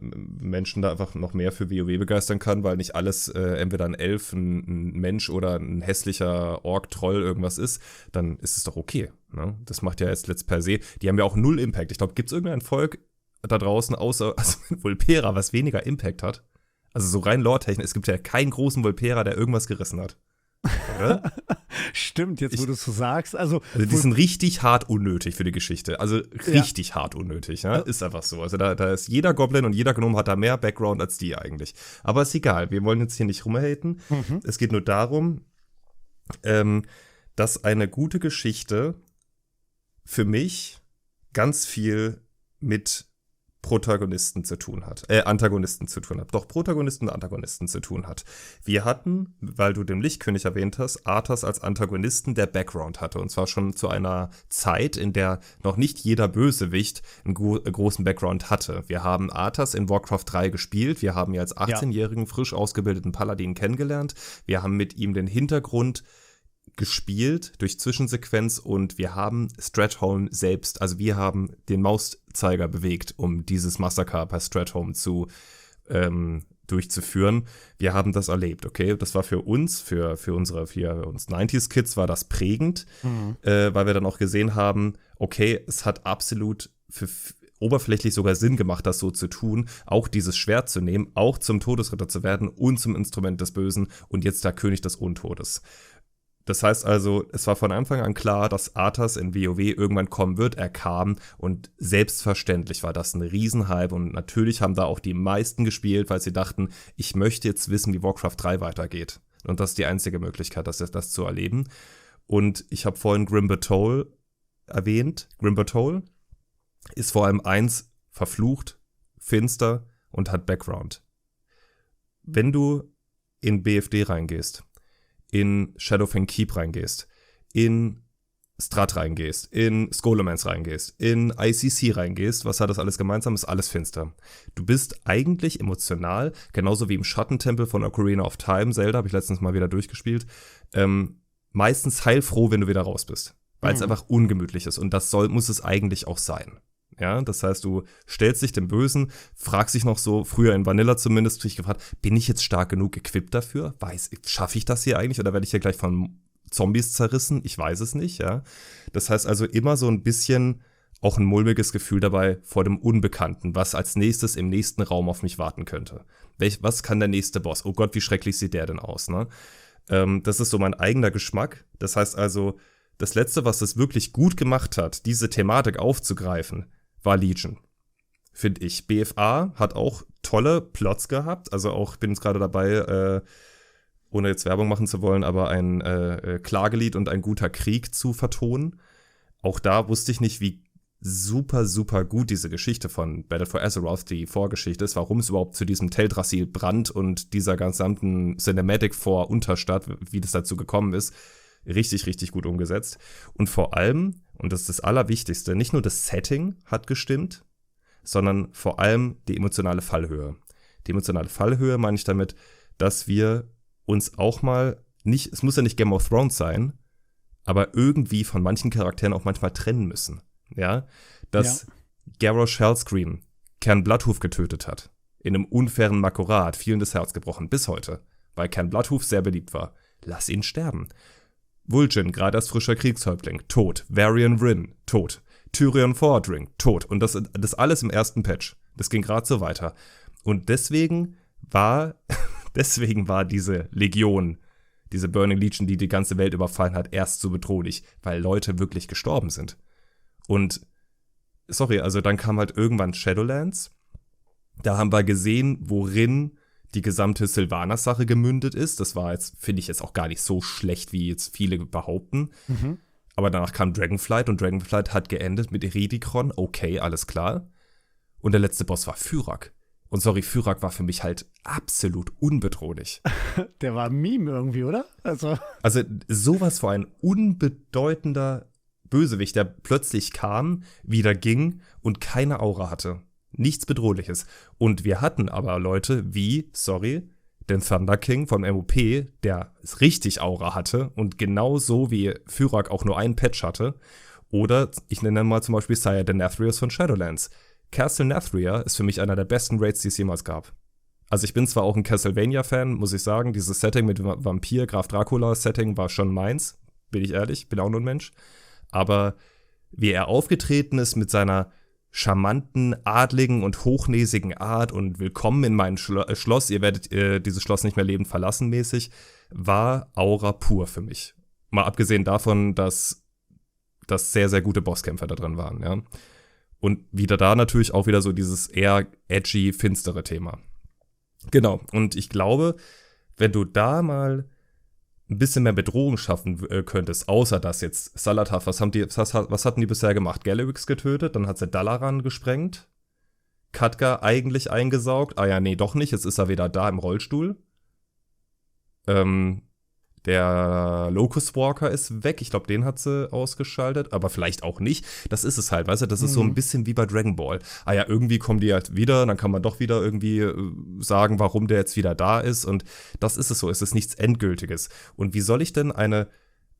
Menschen da einfach noch mehr für WoW begeistern kann, weil nicht alles entweder ein Elf, ein Mensch oder ein hässlicher Ork-Troll irgendwas ist, dann ist es doch okay. Ne? Das macht ja jetzt per se, die haben ja auch null Impact. Ich glaube, gibt es irgendein Volk da draußen, außer Vulpera, was weniger Impact hat? Also so rein lore-technisch, es gibt ja keinen großen Vulpera, der irgendwas gerissen hat. Oder? Stimmt, jetzt wo du es so sagst. Also die sind richtig hart unnötig für die Geschichte. Also richtig hart unnötig. Ja? Ist einfach so. Also da ist jeder Goblin und jeder Gnome hat da mehr Background als die eigentlich. Aber ist egal. Wir wollen jetzt hier nicht rumhaten. Es geht nur darum, dass eine gute Geschichte für mich ganz viel mit Antagonisten zu tun hat. Doch, Protagonisten und Antagonisten zu tun hat. Wir hatten, weil du den Lichtkönig erwähnt hast, Arthas als Antagonisten, der Background hatte. Und zwar schon zu einer Zeit, in der noch nicht jeder Bösewicht einen großen Background hatte. Wir haben Arthas in Warcraft 3 gespielt. Wir haben ihn als 18-jährigen, frisch ausgebildeten Paladin kennengelernt. Wir haben mit ihm den Hintergrund gespielt durch Zwischensequenz und wir haben Stratholme selbst, also wir haben den Mauszeiger bewegt, um dieses Massaker bei Stratholme durchzuführen. Wir haben das erlebt, okay? Das war für uns, für uns 90s-Kids war das prägend, weil wir dann auch gesehen haben, okay, es hat absolut oberflächlich sogar Sinn gemacht, das so zu tun, auch dieses Schwert zu nehmen, auch zum Todesritter zu werden und zum Instrument des Bösen und jetzt der König des Untodes. Das heißt also, es war von Anfang an klar, dass Arthas in WoW irgendwann kommen wird. Er kam und selbstverständlich war das ein Riesenhype und natürlich haben da auch die meisten gespielt, weil sie dachten, ich möchte jetzt wissen, wie Warcraft 3 weitergeht. Und das ist die einzige Möglichkeit, das zu erleben. Und ich habe vorhin Grim Batol erwähnt. Grim Batol ist vor allem eins, verflucht, finster und hat Background. Wenn du in BFD reingehst, in Shadowfang Keep reingehst, in Strat reingehst, in Scholomance reingehst, in ICC reingehst, was hat das alles gemeinsam? Ist alles finster. Du bist eigentlich emotional, genauso wie im Schattentempel von Ocarina of Time, Zelda, habe ich letztens mal wieder durchgespielt, meistens heilfroh, wenn du wieder raus bist, weil es einfach ungemütlich ist und das muss es eigentlich auch sein. Ja, das heißt, du stellst dich dem Bösen, fragst dich noch so, früher in Vanilla zumindest, dich gefragt, bin ich jetzt stark genug equipped dafür? Schaffe ich das hier eigentlich oder werde ich hier gleich von Zombies zerrissen? Ich weiß es nicht, ja. Das heißt also immer so ein bisschen auch ein mulmiges Gefühl dabei vor dem Unbekannten, was als nächstes im nächsten Raum auf mich warten könnte. Was kann der nächste Boss? Oh Gott, wie schrecklich sieht der denn aus, ne? Das ist so mein eigener Geschmack. Das heißt also, das Letzte, was es wirklich gut gemacht hat, diese Thematik aufzugreifen, war Legion, finde ich. BFA hat auch tolle Plots gehabt, also auch, ich bin jetzt gerade dabei, ohne jetzt Werbung machen zu wollen, aber ein Klagelied und ein guter Krieg zu vertonen. Auch da wusste ich nicht, wie super, super gut diese Geschichte von Battle for Azeroth, die Vorgeschichte ist, warum es überhaupt zu diesem Teldrassil-Brand und dieser gesamten Cinematic vor Unterstadt, wie das dazu gekommen ist, richtig, richtig gut umgesetzt. Und vor allem, und das ist das Allerwichtigste, nicht nur das Setting hat gestimmt, sondern vor allem die emotionale Fallhöhe. Die emotionale Fallhöhe meine ich damit, dass wir uns auch mal nicht, es muss ja nicht Game of Thrones sein, aber irgendwie von manchen Charakteren auch manchmal trennen müssen. Ja, dass Garrosh Hellscream Cairn Bloodhoof getötet hat. In einem unfairen Makorat, vielen das Herz gebrochen, bis heute. Weil Cairn Bloodhoof sehr beliebt war. Lass ihn sterben. Vulcan, gerade als frischer Kriegshäuptling, tot. Varian Wrynn, tot. Tyrion Fordring, tot. Und das alles im ersten Patch. Das ging gerade so weiter. Und deswegen war diese Legion, diese Burning Legion, die ganze Welt überfallen hat, erst so bedrohlich, weil Leute wirklich gestorben sind. Und, also dann kam halt irgendwann Shadowlands. Da haben wir gesehen, worin die gesamte Sylvanas-Sache gemündet ist. Das war jetzt, finde ich, jetzt auch gar nicht so schlecht, wie jetzt viele behaupten. Mhm. Aber danach kam Dragonflight und Dragonflight hat geendet mit Eridikron. Okay, alles klar. Und der letzte Boss war Fyrak. Und Fyrak war für mich halt absolut unbedrohlich. Der war ein Meme irgendwie, oder? Also sowas vor ein unbedeutender Bösewicht, der plötzlich kam, wieder ging und keine Aura hatte. Nichts Bedrohliches. Und wir hatten aber Leute wie, den Thunder King vom MOP, der richtig Aura hatte und genauso wie Fyrak auch nur einen Patch hatte. Oder ich nenne mal zum Beispiel Sire Denathrius von Shadowlands. Castle Nathria ist für mich einer der besten Raids, die es jemals gab. Also ich bin zwar auch ein Castlevania-Fan, muss ich sagen. Dieses Setting mit Vampir, Graf Dracula-Setting war schon meins. Bin ich ehrlich, bin auch nur ein Mensch. Aber wie er aufgetreten ist mit seiner charmanten, adligen und hochnäsigen Art und willkommen in mein Schloss, ihr werdet dieses Schloss nicht mehr lebend verlassen mäßig, war Aura pur für mich. Mal abgesehen davon, dass sehr, sehr gute Bosskämpfer da drin waren, ja. Und wieder da natürlich auch wieder so dieses eher edgy, finstere Thema. Genau, und ich glaube, wenn du da mal ein bisschen mehr Bedrohung schaffen könntest, außer dass jetzt Xal'atath, was hatten die bisher gemacht? Galliwix getötet, dann hat sie Dalaran gesprengt, Khadgar eigentlich eingesaugt, doch nicht, jetzt ist er wieder da im Rollstuhl. Der Locust Walker ist weg, ich glaube, den hat sie ausgeschaltet, aber vielleicht auch nicht. Das ist es halt, weißt du, das ist so ein bisschen wie bei Dragon Ball. Irgendwie kommen die halt wieder, dann kann man doch wieder irgendwie sagen, warum der jetzt wieder da ist und das ist es so, es ist nichts Endgültiges. Und wie soll ich denn eine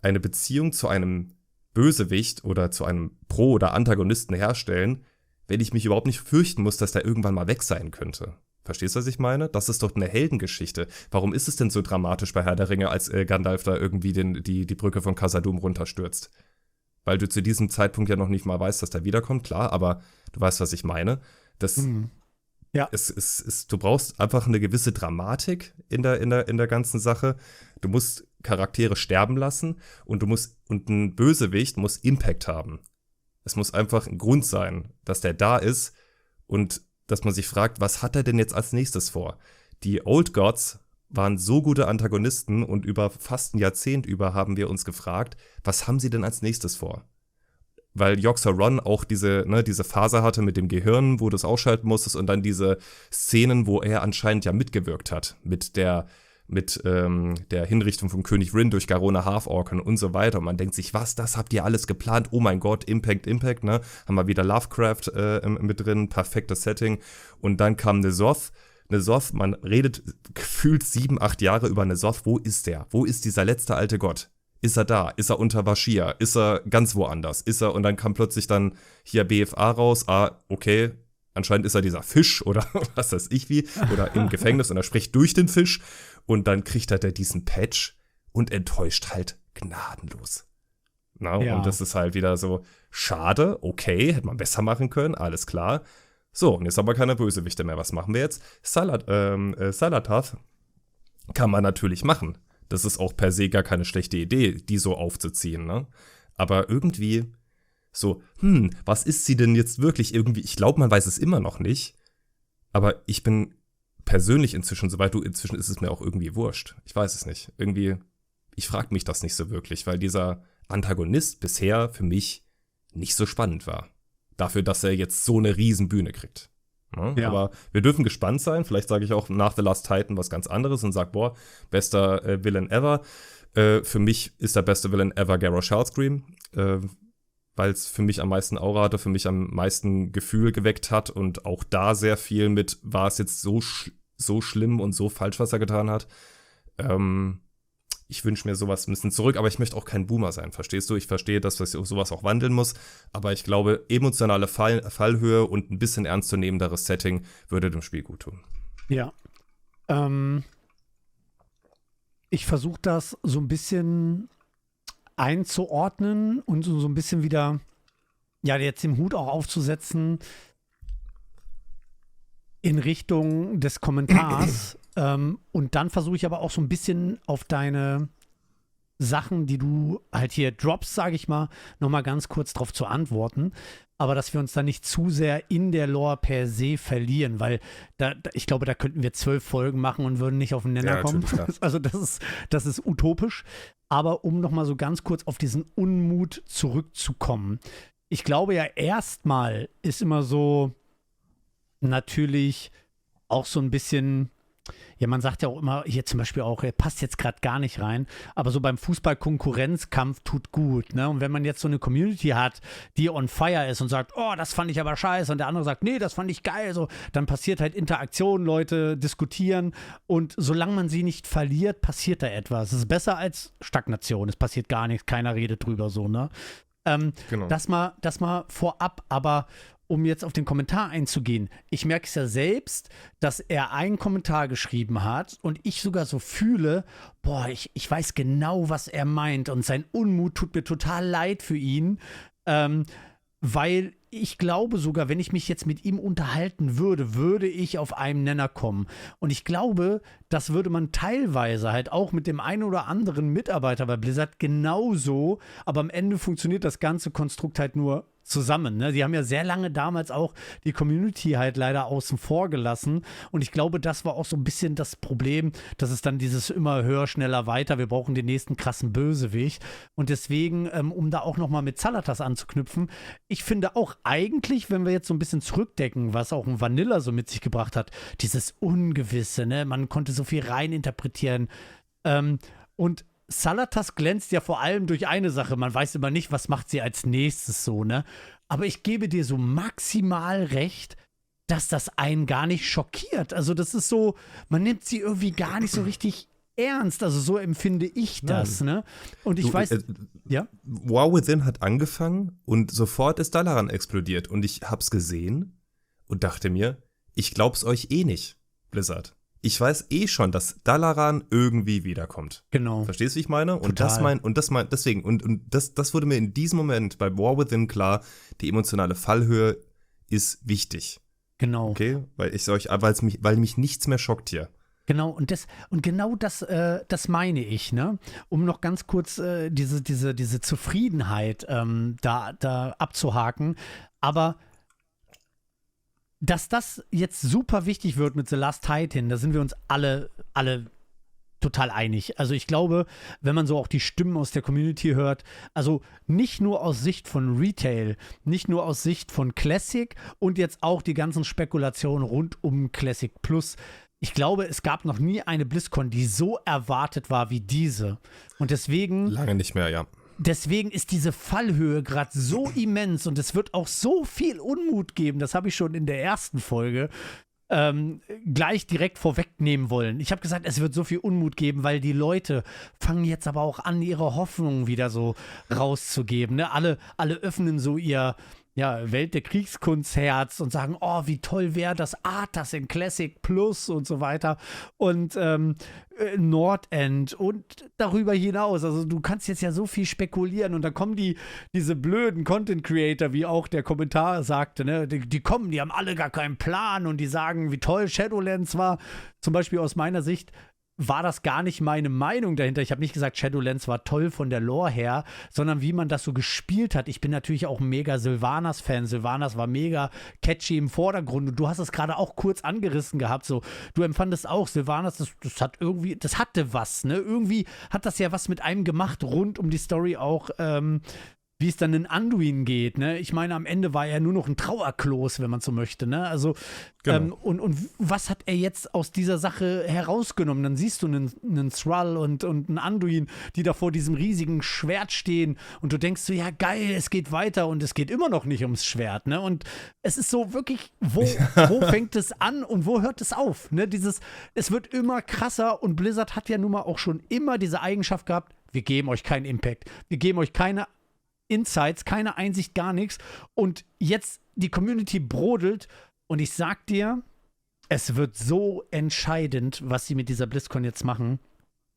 Beziehung zu einem Bösewicht oder zu einem Pro- oder Antagonisten herstellen, wenn ich mich überhaupt nicht fürchten muss, dass der irgendwann mal weg sein könnte? Verstehst du, was ich meine? Das ist doch eine Heldengeschichte. Warum ist es denn so dramatisch bei Herr der Ringe, als Gandalf da irgendwie die Brücke von Khazad-dûm runterstürzt? Weil du zu diesem Zeitpunkt ja noch nicht mal weißt, dass der wiederkommt, klar, aber du weißt, was ich meine. Ja. Du brauchst einfach eine gewisse Dramatik in der ganzen Sache. Du musst Charaktere sterben lassen und ein Bösewicht muss Impact haben. Es muss einfach ein Grund sein, dass der da ist und dass man sich fragt, was hat er denn jetzt als nächstes vor? Die Old Gods waren so gute Antagonisten und über fast ein Jahrzehnt über haben wir uns gefragt, was haben sie denn als nächstes vor? Weil Yogg-Saron auch diese Phase hatte mit dem Gehirn, wo du es ausschalten musstest und dann diese Szenen, wo er anscheinend ja mitgewirkt hat mit der Hinrichtung von König Rin durch Garona Half-Orken und so weiter. Und man denkt sich, was, das habt ihr alles geplant? Oh mein Gott, Impact, ne? Haben wir wieder Lovecraft mit drin, perfektes Setting. Und dann kam N'Zoth. N'Zoth, man redet gefühlt 7-8 Jahre über N'Zoth. Wo ist der? Wo ist dieser letzte alte Gott? Ist er da? Ist er unter Vashj'ir? Ist er ganz woanders? Und dann kam plötzlich dann hier BFA raus. Okay, anscheinend ist er dieser Fisch oder was weiß ich wie. Oder im Gefängnis und er spricht durch den Fisch. Und dann kriegt er diesen Patch und enttäuscht halt gnadenlos. Ja. Und das ist halt wieder so, schade, okay, hätte man besser machen können, alles klar. So, und jetzt haben wir keine Bösewichte mehr. Was machen wir jetzt? Xal'atath kann man natürlich machen. Das ist auch per se gar keine schlechte Idee, die so aufzuziehen, ne? Aber irgendwie so, was ist sie denn jetzt wirklich irgendwie? Ich glaube, man weiß es immer noch nicht. Aber ich bin persönlich inzwischen, inzwischen ist es mir auch irgendwie wurscht. Ich weiß es nicht. Irgendwie, ich frage mich das nicht so wirklich, weil dieser Antagonist bisher für mich nicht so spannend war. Dafür, dass er jetzt so eine riesen Bühne kriegt. Ja. Aber wir dürfen gespannt sein. Vielleicht sage ich auch nach The Last Titan was ganz anderes und sage, boah, bester Villain ever. Für mich ist der beste Villain ever Garrosh Starscream, weil es für mich am meisten Aura hatte, für mich am meisten Gefühl geweckt hat und auch da sehr viel mit, war es jetzt so schlimm und so falsch, was er getan hat. Ich wünsche mir sowas ein bisschen zurück, aber ich möchte auch kein Boomer sein, verstehst du? Ich verstehe, dass sowas auch wandeln muss, aber ich glaube, emotionale Fallhöhe und ein bisschen ernstzunehmenderes Setting würde dem Spiel gut tun. Ja. Ich versuche das so ein bisschen einzuordnen und so ein bisschen wieder, ja, jetzt den Hut auch aufzusetzen in Richtung des Kommentars. Und dann versuche ich aber auch so ein bisschen auf deine Sachen, die du halt hier droppst, sage ich mal, nochmal ganz kurz drauf zu antworten. Aber dass wir uns da nicht zu sehr in der Lore per se verlieren, weil ich glaube, da könnten wir 12 Folgen machen und würden nicht auf den Nenner kommen. Also das ist utopisch. Aber um nochmal so ganz kurz auf diesen Unmut zurückzukommen. Ich glaube ja, erstmal ist immer so natürlich auch so ein bisschen, ja, man sagt ja auch immer, hier zum Beispiel auch, er passt jetzt gerade gar nicht rein, aber so beim Fußball-Konkurrenzkampf tut gut, ne? Und wenn man jetzt so eine Community hat, die on fire ist und sagt, oh, das fand ich aber scheiße, und der andere sagt, nee, das fand ich geil, so, dann passiert halt Interaktion, Leute diskutieren, und solange man sie nicht verliert, passiert da etwas. Es ist besser als Stagnation, es passiert gar nichts, keiner redet drüber, so, ne? Genau. Das mal vorab, aber um jetzt auf den Kommentar einzugehen, ich merke es ja selbst, dass er einen Kommentar geschrieben hat und ich sogar so fühle, boah, ich weiß genau, was er meint, und sein Unmut tut mir total leid für ihn, weil ich glaube sogar, wenn ich mich jetzt mit ihm unterhalten würde, würde ich auf einen Nenner kommen. Und ich glaube, das würde man teilweise halt auch mit dem einen oder anderen Mitarbeiter bei Blizzard genauso, aber am Ende funktioniert das ganze Konstrukt halt nur zusammen, ne? Die haben ja sehr lange damals auch die Community halt leider außen vor gelassen, und ich glaube, das war auch so ein bisschen das Problem, dass es dann dieses immer höher, schneller, weiter, wir brauchen den nächsten krassen Bösewicht, und deswegen, um da auch nochmal mit Xalatas anzuknüpfen, ich finde auch eigentlich, wenn wir jetzt so ein bisschen zurückdenken, was auch ein Vanilla so mit sich gebracht hat, dieses Ungewisse, ne? Man konnte so viel reininterpretieren, und Xalatas glänzt ja vor allem durch eine Sache. Man weiß immer nicht, was macht sie als nächstes so, ne? Aber ich gebe dir so maximal recht, dass das einen gar nicht schockiert. Also das ist so, man nimmt sie irgendwie gar nicht so richtig ernst. Also so empfinde ich das, ne? Und ich weiß, ja? War Within hat angefangen und sofort ist Dalaran explodiert. Und ich hab's gesehen und dachte mir, ich glaub's euch eh nicht, Blizzard. Ich weiß eh schon, dass Dalaran irgendwie wiederkommt. Genau. Verstehst du, wie ich meine? Total. Und das wurde mir in diesem Moment bei War Within klar, die emotionale Fallhöhe ist wichtig. Genau. Okay? Weil mich nichts mehr schockt hier. Genau, und genau das meine ich, ne? Um noch ganz kurz diese Zufriedenheit da abzuhaken. Aber dass das jetzt super wichtig wird mit The Last Titan, da sind wir uns alle total einig. Also ich glaube, wenn man so auch die Stimmen aus der Community hört, also nicht nur aus Sicht von Retail, nicht nur aus Sicht von Classic und jetzt auch die ganzen Spekulationen rund um Classic Plus. Ich glaube, es gab noch nie eine BlizzCon, die so erwartet war wie diese. Und deswegen lange nicht mehr, ja. Deswegen ist diese Fallhöhe gerade so immens, und es wird auch so viel Unmut geben, das habe ich schon in der ersten Folge gleich direkt vorwegnehmen wollen. Ich habe gesagt, es wird so viel Unmut geben, weil die Leute fangen jetzt aber auch an, ihre Hoffnungen wieder so rauszugeben. Ne? Alle öffnen so ihr Welt der Kriegskunstherz und sagen, oh, wie toll wäre das Arthas in Classic Plus und so weiter. Und Nordend und darüber hinaus. Also du kannst jetzt ja so viel spekulieren, und dann kommen diese blöden Content-Creator, wie auch der Kommentar sagte, ne? Die kommen, die haben alle gar keinen Plan und die sagen, wie toll Shadowlands war. Zum Beispiel aus meiner Sicht war das gar nicht meine Meinung dahinter. Ich habe nicht gesagt, Shadowlands war toll von der Lore her, sondern wie man das so gespielt hat. Ich bin natürlich auch mega Sylvanas-Fan. Sylvanas war mega catchy im Vordergrund und du hast es gerade auch kurz angerissen gehabt. So, du empfandest auch, Sylvanas, das hat irgendwie, das hatte was, ne? Irgendwie hat das ja was mit einem gemacht, rund um die Story auch, wie es dann in Anduin geht, ne? Ich meine, am Ende war er nur noch ein Trauerklos, wenn man so möchte, ne? Also, Genau. und was hat er jetzt aus dieser Sache herausgenommen? Dann siehst du einen Thrall und einen Anduin, die da vor diesem riesigen Schwert stehen und du denkst so, ja geil, es geht weiter und es geht immer noch nicht ums Schwert, ne? Und es ist so wirklich, wo fängt es an und wo hört es auf, ne? Es wird immer krasser und Blizzard hat ja nun mal auch schon immer diese Eigenschaft gehabt, wir geben euch keinen Impact, wir geben euch keine Insights, keine Einsicht, gar nichts. Und jetzt die Community brodelt und ich sag dir, es wird so entscheidend, was sie mit dieser BlizzCon jetzt machen,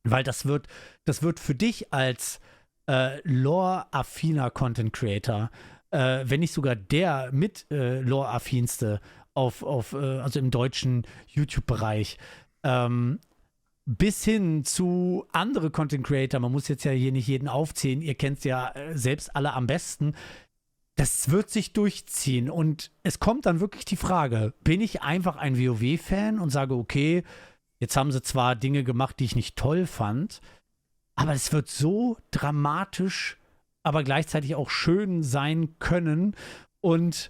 weil das wird für dich als lore-affiner Content Creator, wenn nicht sogar der mit lore-affinste also im deutschen YouTube-Bereich, bis hin zu andere Content Creator, man muss jetzt ja hier nicht jeden aufzählen, ihr kennt es ja selbst alle am besten, das wird sich durchziehen und es kommt dann wirklich die Frage, bin ich einfach ein WoW-Fan und sage, okay, jetzt haben sie zwar Dinge gemacht, die ich nicht toll fand, aber es wird so dramatisch, aber gleichzeitig auch schön sein können und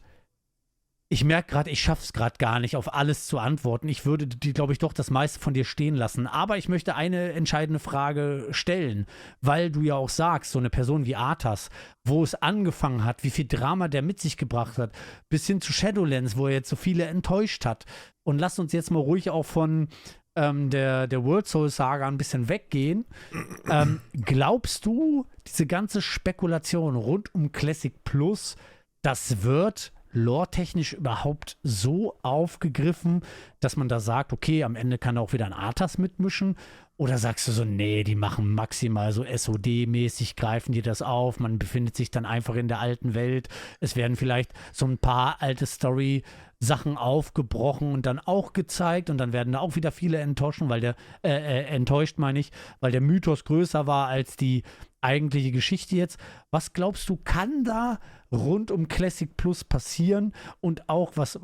ich merke gerade, ich schaffe es gerade gar nicht, auf alles zu antworten. Ich würde, glaube ich, doch das meiste von dir stehen lassen. Aber ich möchte eine entscheidende Frage stellen, weil du ja auch sagst, so eine Person wie Arthas, wo es angefangen hat, wie viel Drama der mit sich gebracht hat, bis hin zu Shadowlands, wo er jetzt so viele enttäuscht hat. Und lass uns jetzt mal ruhig auch von der World Soul Saga ein bisschen weggehen. Glaubst du, diese ganze Spekulation rund um Classic Plus, das wird lore-technisch überhaupt so aufgegriffen, dass man da sagt, okay, am Ende kann auch wieder ein Arthas mitmischen? Oder sagst du so, nee, die machen maximal so SOD-mäßig, greifen die das auf, man befindet sich dann einfach in der alten Welt, es werden vielleicht so ein paar alte Story-Sachen aufgebrochen und dann auch gezeigt und dann werden da auch wieder viele enttäuschen, enttäuscht meine ich, weil der Mythos größer war als die eigentliche Geschichte jetzt. Was glaubst du, kann da rund um Classic Plus passieren und auch was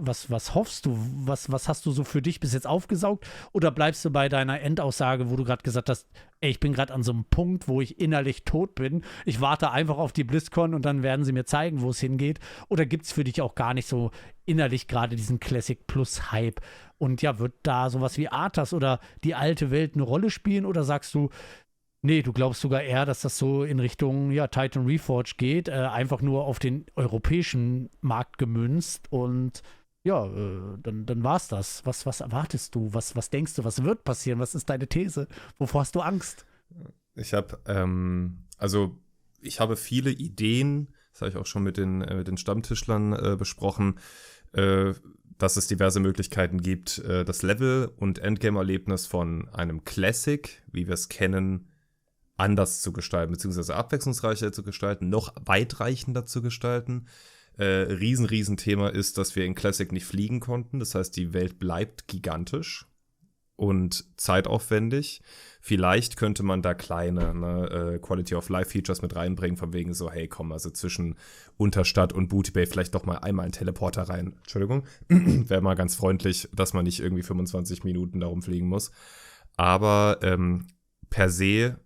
hoffst du, was hast du so für dich bis jetzt aufgesaugt oder bleibst du bei deiner Endaussage, wo du gerade gesagt hast, ey, ich bin gerade an so einem Punkt, wo ich innerlich tot bin, ich warte einfach auf die BlizzCon und dann werden sie mir zeigen, wo es hingeht, oder gibt es für dich auch gar nicht so innerlich gerade diesen Classic Plus Hype und ja, wird da sowas wie Arthas oder die alte Welt eine Rolle spielen oder sagst du, nee, du glaubst sogar eher, dass das so in Richtung Titan Reforged geht, einfach nur auf den europäischen Markt gemünzt und dann war's das. Was erwartest du? Was denkst du? Was wird passieren? Was ist deine These? Wovor hast du Angst? Ich habe viele Ideen, das habe ich auch schon mit den Stammtischlern besprochen, dass es diverse Möglichkeiten gibt, das Level- und Endgame-Erlebnis von einem Classic, wie wir es kennen, anders zu gestalten, beziehungsweise abwechslungsreicher zu gestalten, noch weitreichender zu gestalten. Riesenthema ist, dass wir in Classic nicht fliegen konnten. Das heißt, die Welt bleibt gigantisch und zeitaufwendig. Vielleicht könnte man da kleine Quality-of-Life-Features mit reinbringen, von wegen so, hey, komm, also zwischen Unterstadt und Booty Bay vielleicht doch mal einmal einen Teleporter rein. Entschuldigung. Wäre mal ganz freundlich, dass man nicht irgendwie 25 Minuten darum fliegen muss. Aber per se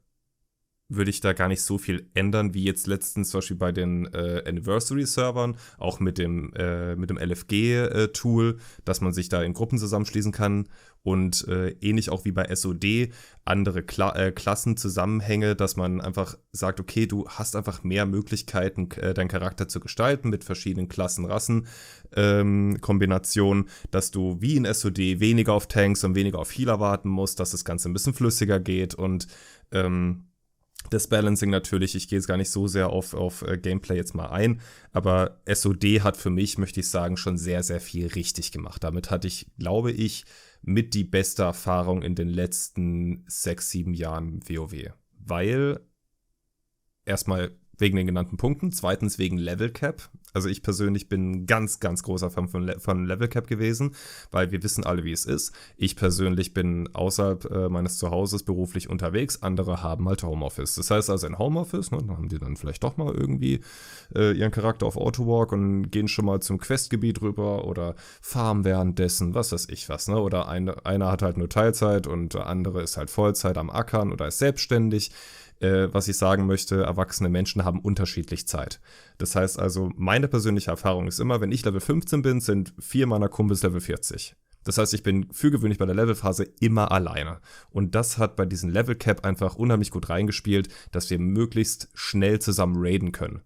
würde ich da gar nicht so viel ändern, wie jetzt letztens zum Beispiel bei den Anniversary-Servern, auch mit dem LFG-Tool, dass man sich da in Gruppen zusammenschließen kann und ähnlich auch wie bei SOD, andere Klassenzusammenhänge, dass man einfach sagt, okay, du hast einfach mehr Möglichkeiten, deinen Charakter zu gestalten mit verschiedenen Klassen, Rassen, Kombinationen, dass du wie in SOD weniger auf Tanks und weniger auf Healer warten musst, dass das Ganze ein bisschen flüssiger geht und das Balancing natürlich, ich gehe jetzt gar nicht so sehr auf Gameplay jetzt mal ein, aber SOD hat für mich, möchte ich sagen, schon sehr, sehr viel richtig gemacht. Damit hatte ich, glaube ich, mit die beste Erfahrung in den letzten 6-7 Jahren WoW. Weil erstmal wegen den genannten Punkten, zweitens wegen Level Cap. Also ich persönlich bin ein ganz, ganz großer Fan von Level Cap gewesen, weil wir wissen alle, wie es ist. Ich persönlich bin außerhalb meines Zuhauses beruflich unterwegs, andere haben halt Homeoffice. Das heißt also in Homeoffice, ne, da haben die dann vielleicht doch mal irgendwie ihren Charakter auf Autowalk und gehen schon mal zum Questgebiet rüber oder farmen währenddessen, was weiß ich was, ne? Oder einer hat halt nur Teilzeit und der andere ist halt Vollzeit am Ackern oder ist selbstständig. Was ich sagen möchte, erwachsene Menschen haben unterschiedlich Zeit. Das heißt also, meine persönliche Erfahrung ist immer, wenn ich Level 15 bin, sind 4 meiner Kumpels Level 40. Das heißt, ich bin für gewöhnlich bei der Levelphase immer alleine. Und das hat bei diesem Level Cap einfach unheimlich gut reingespielt, dass wir möglichst schnell zusammen raiden können.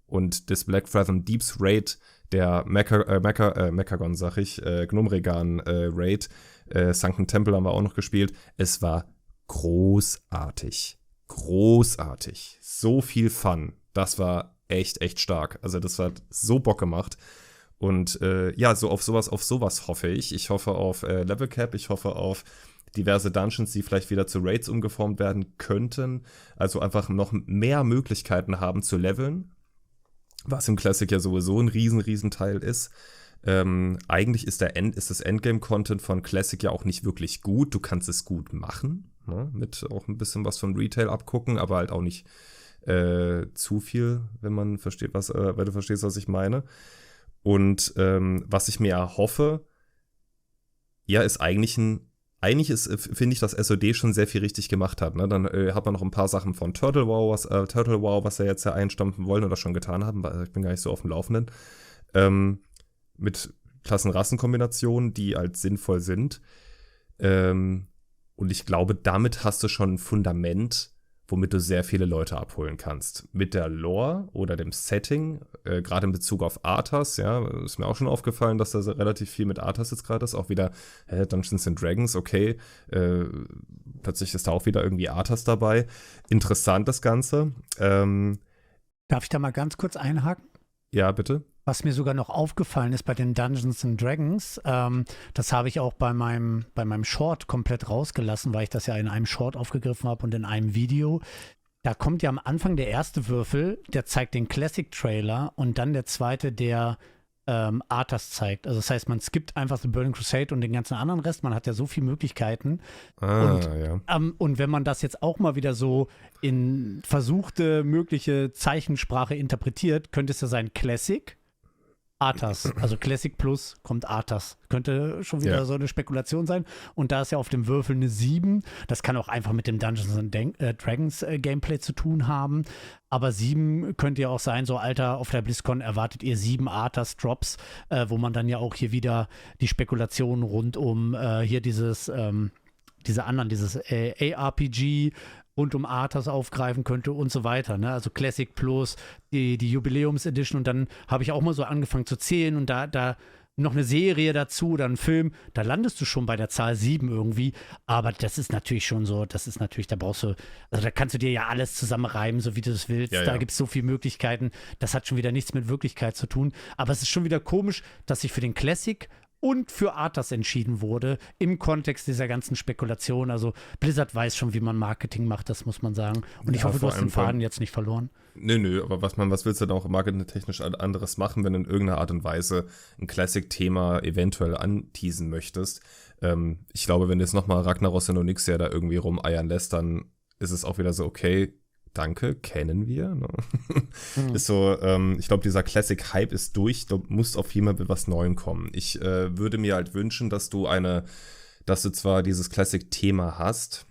Und das Black Fathom Deeps Raid, der Mechagon, sag ich, Gnumregan Raid, Sunken Temple haben wir auch noch gespielt. Es war großartig. Großartig. So viel Fun. Das war echt, echt stark. Also das hat so Bock gemacht. Und ja, so auf sowas hoffe ich. Ich hoffe auf Level Cap, ich hoffe auf diverse Dungeons, die vielleicht wieder zu Raids umgeformt werden könnten. Also einfach noch mehr Möglichkeiten haben zu leveln. Was im Classic ja sowieso ein riesen Teil ist. Eigentlich ist das Endgame-Content von Classic ja auch nicht wirklich gut. Du kannst es gut machen, ne? Mit auch ein bisschen was von Retail abgucken, aber halt auch nicht zu viel, wenn man versteht, weil du verstehst, was ich meine. Und was ich mir erhoffe, ja, ist finde ich, dass SOD schon sehr viel richtig gemacht hat. Ne? Dann hat man noch ein paar Sachen von Turtle Wow, was sie jetzt ja einstampfen wollen oder schon getan haben, weil ich bin gar nicht so auf dem Laufenden. Mit Klassen-Rassen-Kombinationen, die halt sinnvoll sind. Und ich glaube, damit hast du schon ein Fundament, womit du sehr viele Leute abholen kannst. Mit der Lore oder dem Setting, gerade in Bezug auf Arthas, ja, ist mir auch schon aufgefallen, dass da relativ viel mit Arthas jetzt gerade ist. Auch wieder Dungeons and Dragons, okay. Plötzlich ist da auch wieder irgendwie Arthas dabei. Interessant das Ganze. Darf ich da mal ganz kurz einhaken? Ja, bitte. Was mir sogar noch aufgefallen ist bei den Dungeons and Dragons, das habe ich auch bei meinem Short komplett rausgelassen, weil ich das ja in einem Short aufgegriffen habe und in einem Video. Da kommt ja am Anfang der erste Würfel, der zeigt den Classic-Trailer und dann der zweite, der Arthas zeigt. Also das heißt, man skippt einfach The Burning Crusade und den ganzen anderen Rest. Man hat ja so viele Möglichkeiten. Ja. Und wenn man das jetzt auch mal wieder so in versuchte mögliche Zeichensprache interpretiert, könnte es ja sein Classic, Arthas, also Classic Plus kommt Arthas. Könnte schon wieder so eine Spekulation sein. Und da ist ja auf dem Würfel eine 7. Das kann auch einfach mit dem Dungeons and Dragons Gameplay zu tun haben. Aber 7 könnte ja auch sein, so Alter, auf der BlizzCon erwartet ihr 7 Arthas-Drops, wo man dann ja auch hier wieder die Spekulationen rund um hier dieses ARPG rund um Arthas aufgreifen könnte und so weiter. Ne? Also Classic Plus, die Jubiläums-Edition und dann habe ich auch mal so angefangen zu zählen und da noch eine Serie dazu oder einen Film, da landest du schon bei der Zahl 7 irgendwie, aber das ist natürlich schon so, da brauchst du, also da kannst du dir ja alles zusammenreimen, so wie du das willst, da gibt es so viele Möglichkeiten, das hat schon wieder nichts mit Wirklichkeit zu tun, aber es ist schon wieder komisch, dass sich für den Classic und für Arthas entschieden wurde, im Kontext dieser ganzen Spekulation. Also Blizzard weiß schon, wie man Marketing macht, das muss man sagen. Und ich hoffe, du hast den Faden jetzt nicht verloren. Nö, aber was willst du dann auch marketingtechnisch anderes machen, wenn du in irgendeiner Art und Weise ein Classic-Thema eventuell anteasen möchtest? Ich glaube, wenn jetzt nochmal Ragnaros und Onyxia da irgendwie rumeiern lässt, dann ist es auch wieder so, okay, danke, kennen wir. Ne? Ist so, ich glaube, dieser Classic-Hype ist durch, du musst auf jeden Fall mit was Neuem kommen. Ich würde mir halt wünschen, dass du zwar dieses Classic-Thema hast,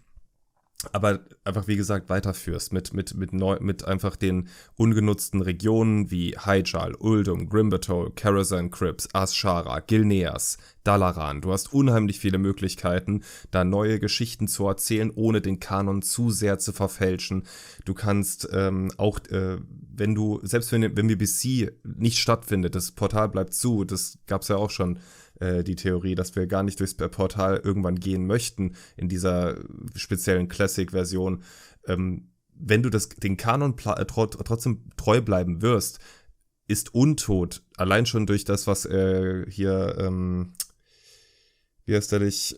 aber einfach, wie gesagt, weiterführst mit einfach den ungenutzten Regionen wie Hyjal, Uldum, Grimbatol, Karazhan Crypts, Azshara, Gilneas, Dalaran. Du hast unheimlich viele Möglichkeiten, da neue Geschichten zu erzählen, ohne den Kanon zu sehr zu verfälschen. Du kannst auch, wenn BBC nicht stattfindet, das Portal bleibt zu, das gab es ja auch schon, die Theorie, dass wir gar nicht durchs Portal irgendwann gehen möchten in dieser speziellen Classic-Version. Wenn du den Kanon trotzdem treu bleiben wirst, ist Untot, allein schon durch das, was hier, wie heißt der dich,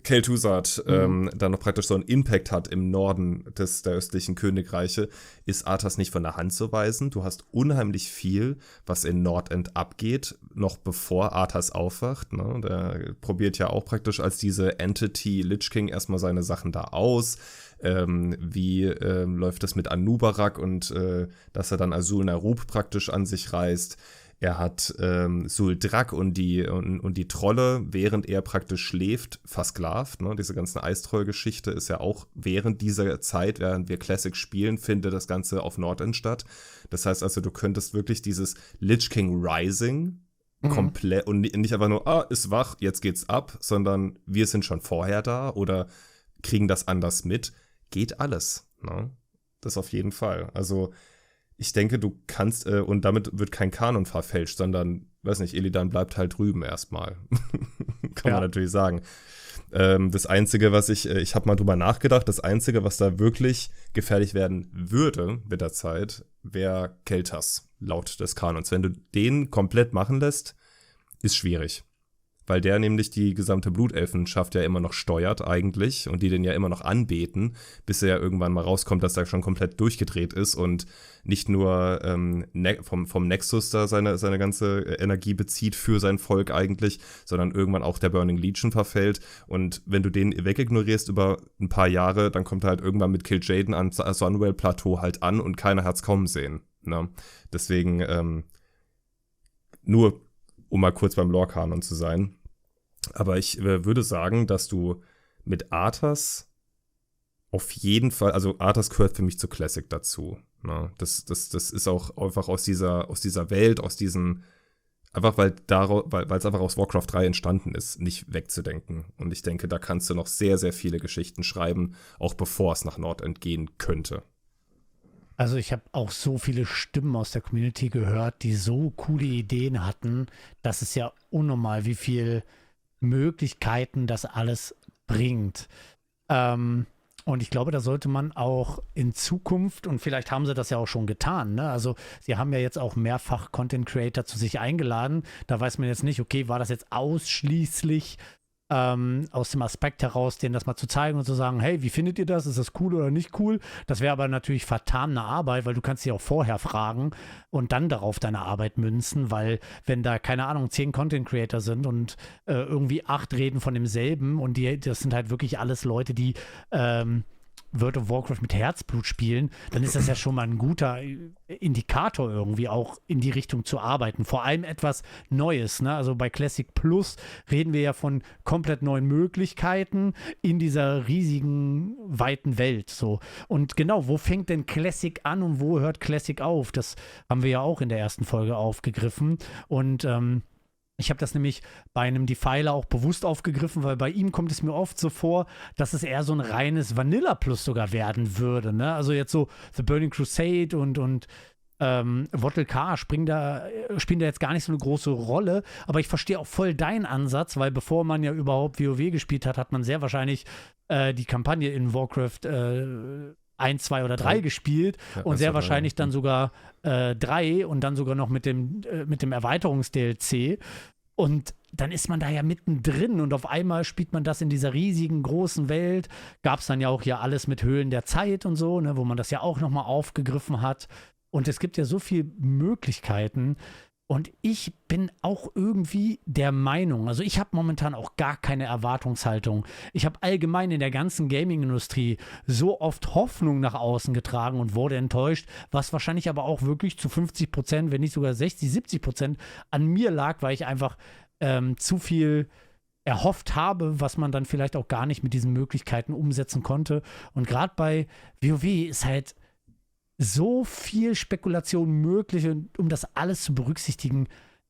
Kel'Thuzad dann noch praktisch so einen Impact hat im Norden der östlichen Königreiche, ist Arthas nicht von der Hand zu weisen. Du hast unheimlich viel, was in Nordend abgeht, noch bevor Arthas aufwacht. Ne? Der probiert ja auch praktisch als diese Entity Lich King erstmal seine Sachen da aus. Wie läuft das mit Anub'arak und dass er dann Azul Narub praktisch an sich reißt. Er hat Zuldrak und die Trolle, während er praktisch schläft, versklavt. Ne? Diese ganze Eistroll-Geschichte ist ja auch während dieser Zeit, während wir Classic spielen, findet das Ganze auf Nordend statt. Das heißt also, du könntest wirklich dieses Lich King Rising komplett und nicht einfach nur, ist wach, jetzt geht's ab, sondern wir sind schon vorher da oder kriegen das anders mit. Geht alles. Ne? Das auf jeden Fall. Also ich denke, du kannst, und damit wird kein Kanon verfälscht, sondern, weiß nicht, Illidan bleibt halt drüben erstmal. Kann man natürlich sagen. Das Einzige, was ich habe mal drüber nachgedacht, das Einzige, was da wirklich gefährlich werden würde mit der Zeit, wäre Kel'Thas, laut des Kanons. Wenn du den komplett machen lässt, ist schwierig. Weil der nämlich die gesamte Blutelfenschaft ja immer noch steuert eigentlich und die den ja immer noch anbeten, bis er ja irgendwann mal rauskommt, dass er schon komplett durchgedreht ist und nicht nur vom Nexus da seine ganze Energie bezieht für sein Volk eigentlich, sondern irgendwann auch der Burning Legion verfällt. Und wenn du den wegignorierst über ein paar Jahre, dann kommt er halt irgendwann mit Kil'jaeden an Sunwell-Plateau halt an und keiner hat's kommen sehen. Ne? Deswegen nur um mal kurz beim Lore-Kanon zu sein. Aber ich würde sagen, dass du mit Arthas auf jeden Fall, also Arthas gehört für mich zu Classic dazu. Ne? Das ist auch einfach aus dieser Welt, einfach weil es einfach aus Warcraft 3 entstanden ist, nicht wegzudenken. Und ich denke, da kannst du noch sehr, sehr viele Geschichten schreiben, auch bevor es nach Nordend gehen könnte. Also ich habe auch so viele Stimmen aus der Community gehört, die so coole Ideen hatten. Das ist ja unnormal, wie viel Möglichkeiten das alles bringt. Und ich glaube, da sollte man auch in Zukunft, und vielleicht haben sie das ja auch schon getan, ne? Also sie haben ja jetzt auch mehrfach Content Creator zu sich eingeladen. Da weiß man jetzt nicht, okay, war das jetzt ausschließlich aus dem Aspekt heraus, denen das mal zu zeigen und zu sagen, hey, wie findet ihr das? Ist das cool oder nicht cool? Das wäre aber natürlich vertane Arbeit, weil du kannst sie auch vorher fragen und dann darauf deine Arbeit münzen, weil wenn da, keine Ahnung, 10 Content Creator sind und irgendwie 8 reden von demselben und das sind halt wirklich alles Leute, die World of Warcraft mit Herzblut spielen, dann ist das ja schon mal ein guter Indikator irgendwie auch in die Richtung zu arbeiten. Vor allem etwas Neues, ne? Also bei Classic Plus reden wir ja von komplett neuen Möglichkeiten in dieser riesigen, weiten Welt. So. Und genau, wo fängt denn Classic an und wo hört Classic auf? Das haben wir ja auch in der ersten Folge aufgegriffen. Und ich habe das nämlich bei einem Defiler auch bewusst aufgegriffen, weil bei ihm kommt es mir oft so vor, dass es eher so ein reines Vanilla-Plus sogar werden würde. Ne? Also jetzt so The Burning Crusade und Wottel K spielen da jetzt gar nicht so eine große Rolle, aber ich verstehe auch voll deinen Ansatz, weil bevor man ja überhaupt WoW gespielt hat, hat man sehr wahrscheinlich die Kampagne in Warcraft 1, 2 oder 3 gespielt und sehr wahrscheinlich dann sogar 3 und dann sogar noch mit dem Erweiterungs-DLC. Und dann ist man da ja mittendrin und auf einmal spielt man das in dieser riesigen, großen Welt. Gab es dann ja auch hier alles mit Höhlen der Zeit und so, ne, wo man das ja auch nochmal aufgegriffen hat. Und es gibt ja so viele Möglichkeiten. Und ich bin auch irgendwie der Meinung, also ich habe momentan auch gar keine Erwartungshaltung. Ich habe allgemein in der ganzen Gaming-Industrie so oft Hoffnung nach außen getragen und wurde enttäuscht, was wahrscheinlich aber auch wirklich zu 50%, wenn nicht sogar 60-70% an mir lag, weil ich einfach zu viel erhofft habe, was man dann vielleicht auch gar nicht mit diesen Möglichkeiten umsetzen konnte. Und gerade bei WoW ist halt so viel Spekulation möglich und um das alles zu berücksichtigen,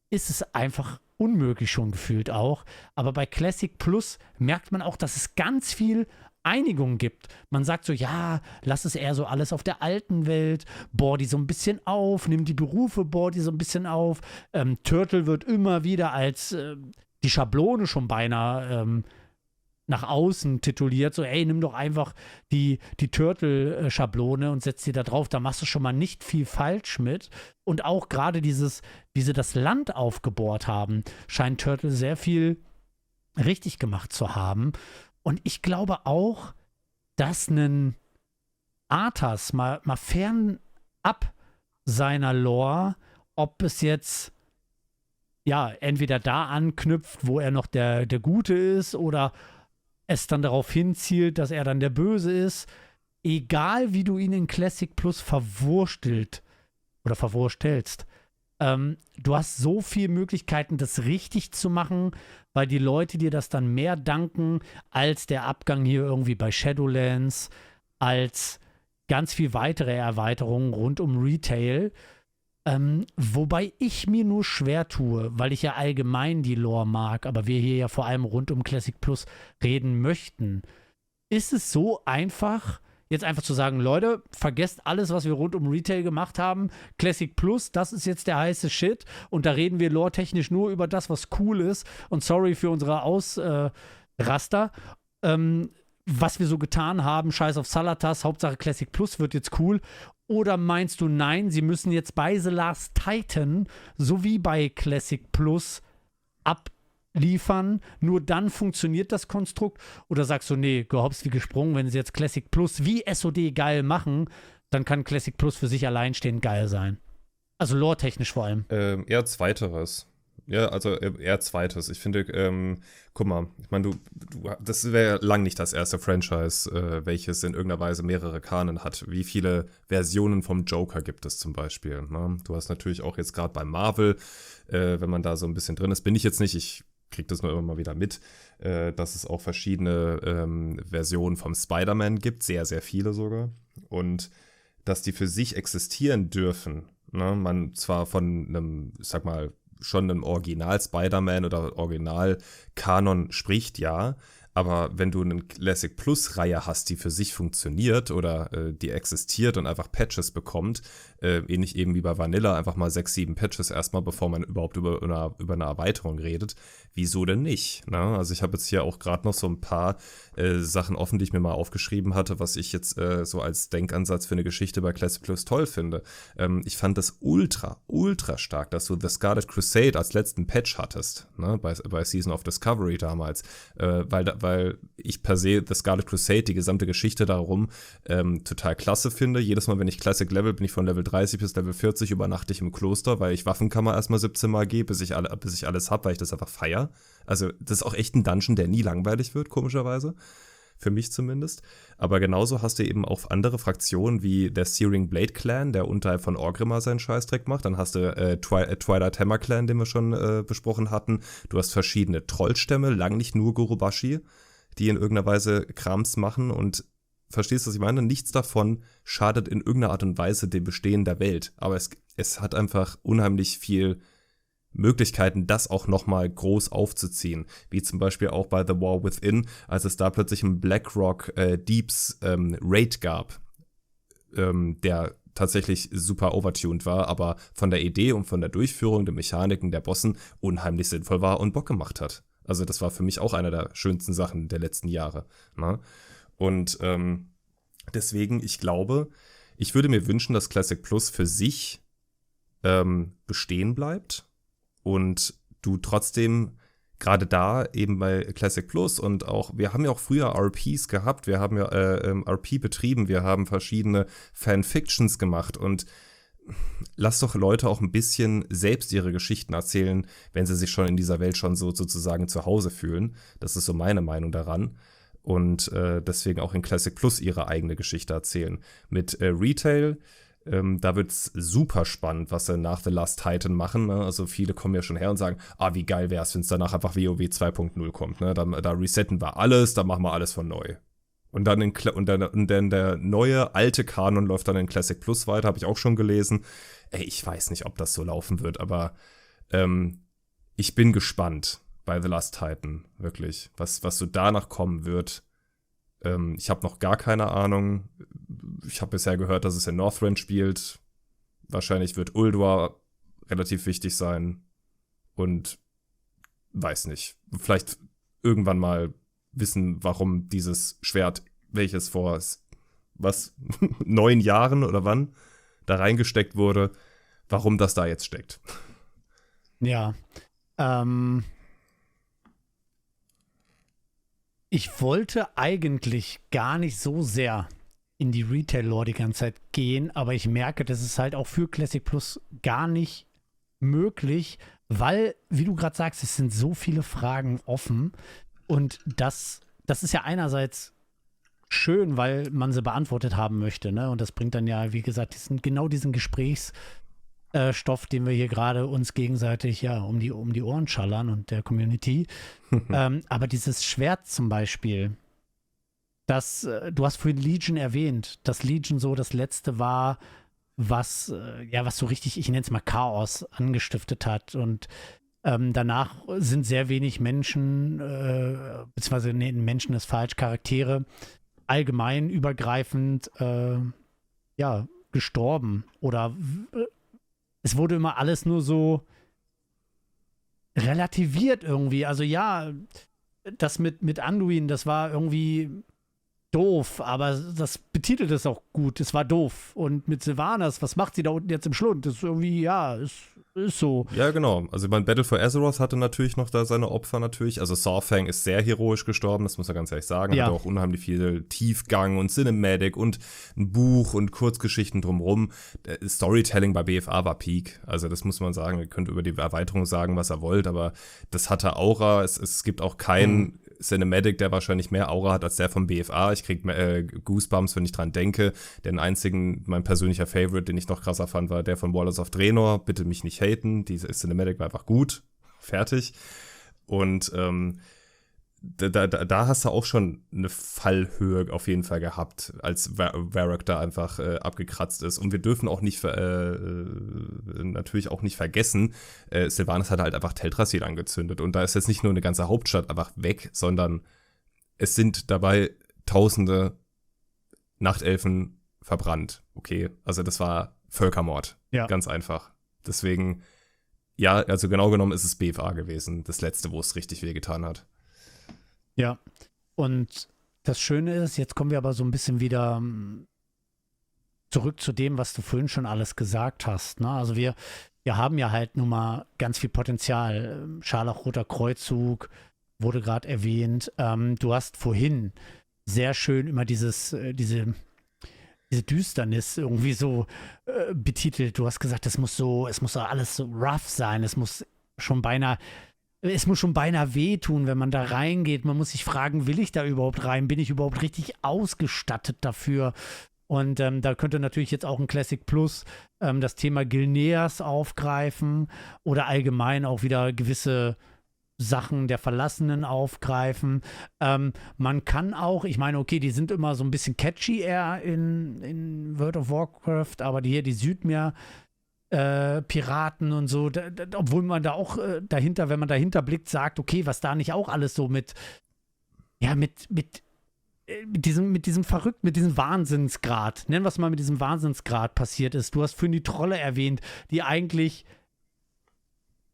ist es einfach unmöglich schon gefühlt auch. Aber bei Classic Plus merkt man auch, dass es ganz viel Einigung gibt. Man sagt so, ja, lass es eher so alles auf der alten Welt, bohr die so ein bisschen auf, nimm die Berufe, bohr die so ein bisschen auf. Turtle wird immer wieder als die Schablone schon beinahe nach außen tituliert, so ey, nimm doch einfach die Turtle-Schablone und setz sie da drauf, da machst du schon mal nicht viel falsch mit. Und auch gerade wie sie das Land aufgebohrt haben, scheint Turtle sehr viel richtig gemacht zu haben. Und ich glaube auch, dass ein Arthas mal fernab seiner Lore, ob es jetzt ja entweder da anknüpft, wo er noch der Gute ist, oder es dann darauf hinzielt, dass er dann der Böse ist. Egal wie du ihn in Classic Plus verwurstelst, du hast so viele Möglichkeiten, das richtig zu machen, weil die Leute dir das dann mehr danken, als der Abgang hier irgendwie bei Shadowlands, als ganz viel weitere Erweiterungen rund um Retail. Wobei ich mir nur schwer tue, weil ich ja allgemein die Lore mag, aber wir hier ja vor allem rund um Classic Plus reden möchten. Ist es so einfach, jetzt einfach zu sagen, Leute, vergesst alles, was wir rund um Retail gemacht haben. Classic Plus, das ist jetzt der heiße Shit. Und da reden wir lore-technisch nur über das, was cool ist. Und sorry für unsere Ausraster. Was wir so getan haben, scheiß auf Salatas, Hauptsache Classic Plus wird jetzt cool. Oder meinst du, nein, sie müssen jetzt bei The Last Titan sowie bei Classic Plus abliefern, nur dann funktioniert das Konstrukt? Oder sagst du, nee, gehopst wie gesprungen, wenn sie jetzt Classic Plus wie SOD geil machen, dann kann Classic Plus für sich alleinstehend geil sein? Also lore-technisch vor allem. Eher Zweiteres. Ja, also eher Zweites. Ich finde, guck mal, ich meine, das wäre lang nicht das erste Franchise, welches in irgendeiner Weise mehrere Kanen hat. Wie viele Versionen vom Joker gibt es zum Beispiel? Ne? Du hast natürlich auch jetzt gerade bei Marvel, wenn man da so ein bisschen drin ist, bin ich jetzt nicht, ich kriege das nur immer mal wieder mit, dass es auch verschiedene Versionen vom Spider-Man gibt, sehr, sehr viele sogar. Und dass die für sich existieren dürfen, ne? Man zwar von einem, ich sag mal, schon einem Original Spider-Man oder Original-Kanon spricht, ja, aber wenn du eine Classic Plus-Reihe hast, die für sich funktioniert oder die existiert und einfach Patches bekommt, ähnlich eben wie bei Vanilla, einfach mal 6, 7 Patches erstmal, bevor man überhaupt über eine Erweiterung redet, wieso denn nicht? Ne? Also ich habe jetzt hier auch gerade noch so ein paar Sachen offen, die ich mir mal aufgeschrieben hatte, was ich jetzt so als Denkansatz für eine Geschichte bei Classic Plus toll finde. Ich fand das ultra stark, dass du The Scarlet Crusade als letzten Patch hattest, ne? bei Season of Discovery damals, weil ich per se The Scarlet Crusade, die gesamte Geschichte darum, total klasse finde. Jedes Mal, wenn ich Classic Level, bin ich von Level 30 bis Level 40, übernachte ich im Kloster, weil ich Waffenkammer erstmal 17 Mal gehe, bis ich alles hab, weil ich das einfach feier. Also das ist auch echt ein Dungeon, der nie langweilig wird, komischerweise. Für mich zumindest. Aber genauso hast du eben auch andere Fraktionen wie der Searing Blade Clan, der unterhalb von Orgrimmar seinen Scheißdreck macht. Dann hast du Twilight Hammer Clan, den wir schon besprochen hatten. Du hast verschiedene Trollstämme, lang nicht nur Gurubashi, die in irgendeiner Weise Krams machen. Und verstehst du, was ich meine? Nichts davon schadet in irgendeiner Art und Weise dem Bestehen der Welt. Aber es hat einfach unheimlich viel Möglichkeiten, das auch nochmal groß aufzuziehen. Wie zum Beispiel auch bei The War Within, als es da plötzlich einen BlackRock Deeps Raid gab, der tatsächlich super overtuned war, aber von der Idee und von der Durchführung der Mechaniken der Bossen unheimlich sinnvoll war und Bock gemacht hat. Also das war für mich auch einer der schönsten Sachen der letzten Jahre. Ne? Und deswegen, ich glaube, ich würde mir wünschen, dass Classic Plus für sich bestehen bleibt und du trotzdem gerade da eben bei Classic Plus und auch, wir haben ja auch früher RPs gehabt, wir haben ja RP betrieben, wir haben verschiedene Fanfictions gemacht und lass doch Leute auch ein bisschen selbst ihre Geschichten erzählen, wenn sie sich schon in dieser Welt schon so sozusagen zu Hause fühlen. Das ist so meine Meinung daran. Und deswegen auch in Classic Plus ihre eigene Geschichte erzählen. Mit Retail, da wird es super spannend, was sie nach The Last Titan machen. Ne? Also viele kommen ja schon her und sagen, wie geil wäre es, wenn es danach einfach WoW 2.0 kommt. Ne? Da resetten wir alles, da machen wir alles von neu. Und dann, dann der neue, alte Kanon läuft dann in Classic Plus weiter, habe ich auch schon gelesen. Ey, ich weiß nicht, ob das so laufen wird, aber ich bin gespannt bei The Last Titan, wirklich. Was so danach kommen wird. Ich habe noch gar keine Ahnung. Ich habe bisher gehört, dass es in Northrend spielt. Wahrscheinlich wird Ulduar relativ wichtig sein. Und weiß nicht. Vielleicht irgendwann mal wissen, warum dieses Schwert, welches vor 9 Jahren oder wann da reingesteckt wurde, warum das da jetzt steckt. Ja. Ich wollte eigentlich gar nicht so sehr in die Retail-Lore die ganze Zeit gehen, aber ich merke, das ist halt auch für Classic Plus gar nicht möglich, weil, wie du gerade sagst, es sind so viele Fragen offen und das ist ja einerseits schön, weil man sie beantwortet haben möchte, ne? Und das bringt dann ja, wie gesagt, diesen Gesprächsstoff, den wir hier gerade uns gegenseitig ja um die Ohren schallern und der Community. Aber dieses Schwert zum Beispiel, du hast vorhin Legion erwähnt, dass Legion so das letzte war, was so richtig, ich nenne es mal Chaos angestiftet hat. Und danach sind sehr wenig Menschen, beziehungsweise nee, Menschen ist falsch, Charaktere allgemein übergreifend gestorben. Oder es wurde immer alles nur so relativiert irgendwie. Also ja, das mit Anduin, das war irgendwie doof, aber das betitelt es auch gut. Es war doof. Und mit Sylvanas, was macht sie da unten jetzt im Schlund? Das ist irgendwie, ja, ist so. Ja, genau. Also mein Battle for Azeroth hatte natürlich noch da seine Opfer natürlich. Also Saurfang ist sehr heroisch gestorben, das muss man ganz ehrlich sagen. Ja. Hatte auch unheimlich viel Tiefgang und Cinematic und ein Buch und Kurzgeschichten drumrum. Storytelling bei BFA war Peak. Also das muss man sagen. Ihr könnt über die Erweiterung sagen, was ihr wollt, aber das hatte Aura. Es gibt auch keinen Cinematic, der wahrscheinlich mehr Aura hat als der vom BFA. Ich krieg Goosebumps, wenn ich dran denke. Den einzigen, mein persönlicher Favorite, den ich noch krasser fand, war der von Warlords of Draenor. Bitte mich nicht haten. Diese Cinematic war einfach gut. Fertig. Und da hast du auch schon eine Fallhöhe auf jeden Fall gehabt, als Varrock da einfach abgekratzt ist. Und wir dürfen auch nicht natürlich auch nicht vergessen, Sylvanas hat halt einfach Teldrassil angezündet. Und da ist jetzt nicht nur eine ganze Hauptstadt einfach weg, sondern es sind dabei Tausende Nachtelfen verbrannt. Okay, also das war Völkermord. Ja. Ganz einfach. Deswegen, ja, also genau genommen ist es BFA gewesen, das letzte, wo es richtig wehgetan hat. Ja, und das Schöne ist, jetzt kommen wir aber so ein bisschen wieder zurück zu dem, was du vorhin schon alles gesagt hast. Ne? Also wir haben ja halt nun mal ganz viel Potenzial. Scharlachroter Kreuzzug wurde gerade erwähnt. Du hast vorhin sehr schön immer diese Düsternis irgendwie so betitelt. Du hast gesagt, es muss so alles so rough sein. Es muss schon beinahe wehtun, wenn man da reingeht. Man muss sich fragen, will ich da überhaupt rein? Bin ich überhaupt richtig ausgestattet dafür? Und da könnte natürlich jetzt auch ein Classic Plus das Thema Gilneas aufgreifen oder allgemein auch wieder gewisse Sachen der Verlassenen aufgreifen. Man kann auch, ich meine, okay, die sind immer so ein bisschen catchy eher in World of Warcraft, aber die Südmeer Piraten und so, obwohl man da auch wenn man dahinter blickt, sagt, okay, was da nicht auch alles so mit diesem Verrückt, mit diesem Wahnsinnsgrad, nennen wir es mal mit diesem Wahnsinnsgrad passiert ist. Du hast vorhin die Trolle erwähnt, die eigentlich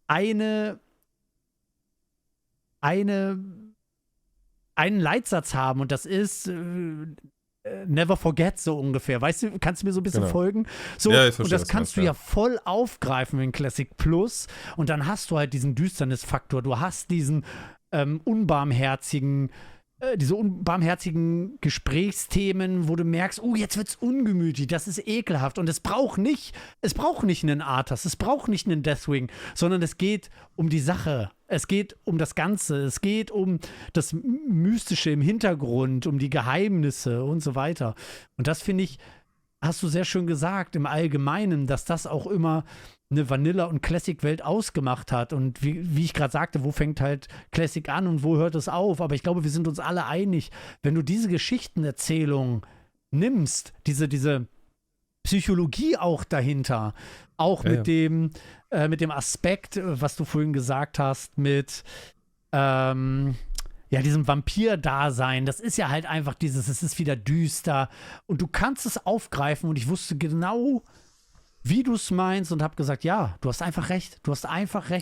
einen Leitsatz haben und das ist Never forget, so ungefähr. Weißt du, kannst du mir so ein bisschen folgen? So, ja, ich verstehe, und das kannst du ja voll aufgreifen in Classic Plus und dann hast du halt diesen Düsternisfaktor. Du hast diesen unbarmherzigen Gesprächsthemen, wo du merkst, oh, jetzt wird's ungemütlich, das ist ekelhaft und es braucht nicht einen Arthas, es braucht nicht einen Deathwing, sondern es geht um die Sache, es geht um das Ganze, es geht um das Mystische im Hintergrund, um die Geheimnisse und so weiter. Und das finde ich, hast du sehr schön gesagt, im Allgemeinen, dass das auch immer eine Vanilla- und Classic-Welt ausgemacht hat. Und wie ich gerade sagte, wo fängt halt Classic an und wo hört es auf? Aber ich glaube, wir sind uns alle einig, wenn du diese Geschichtenerzählung nimmst, diese Psychologie auch dahinter, auch mit dem Aspekt, was du vorhin gesagt hast, mit diesem Vampir-Dasein, das ist ja halt einfach es ist wieder düster und du kannst es aufgreifen und ich wusste genau, wie du es meinst und habe gesagt, ja, du hast einfach recht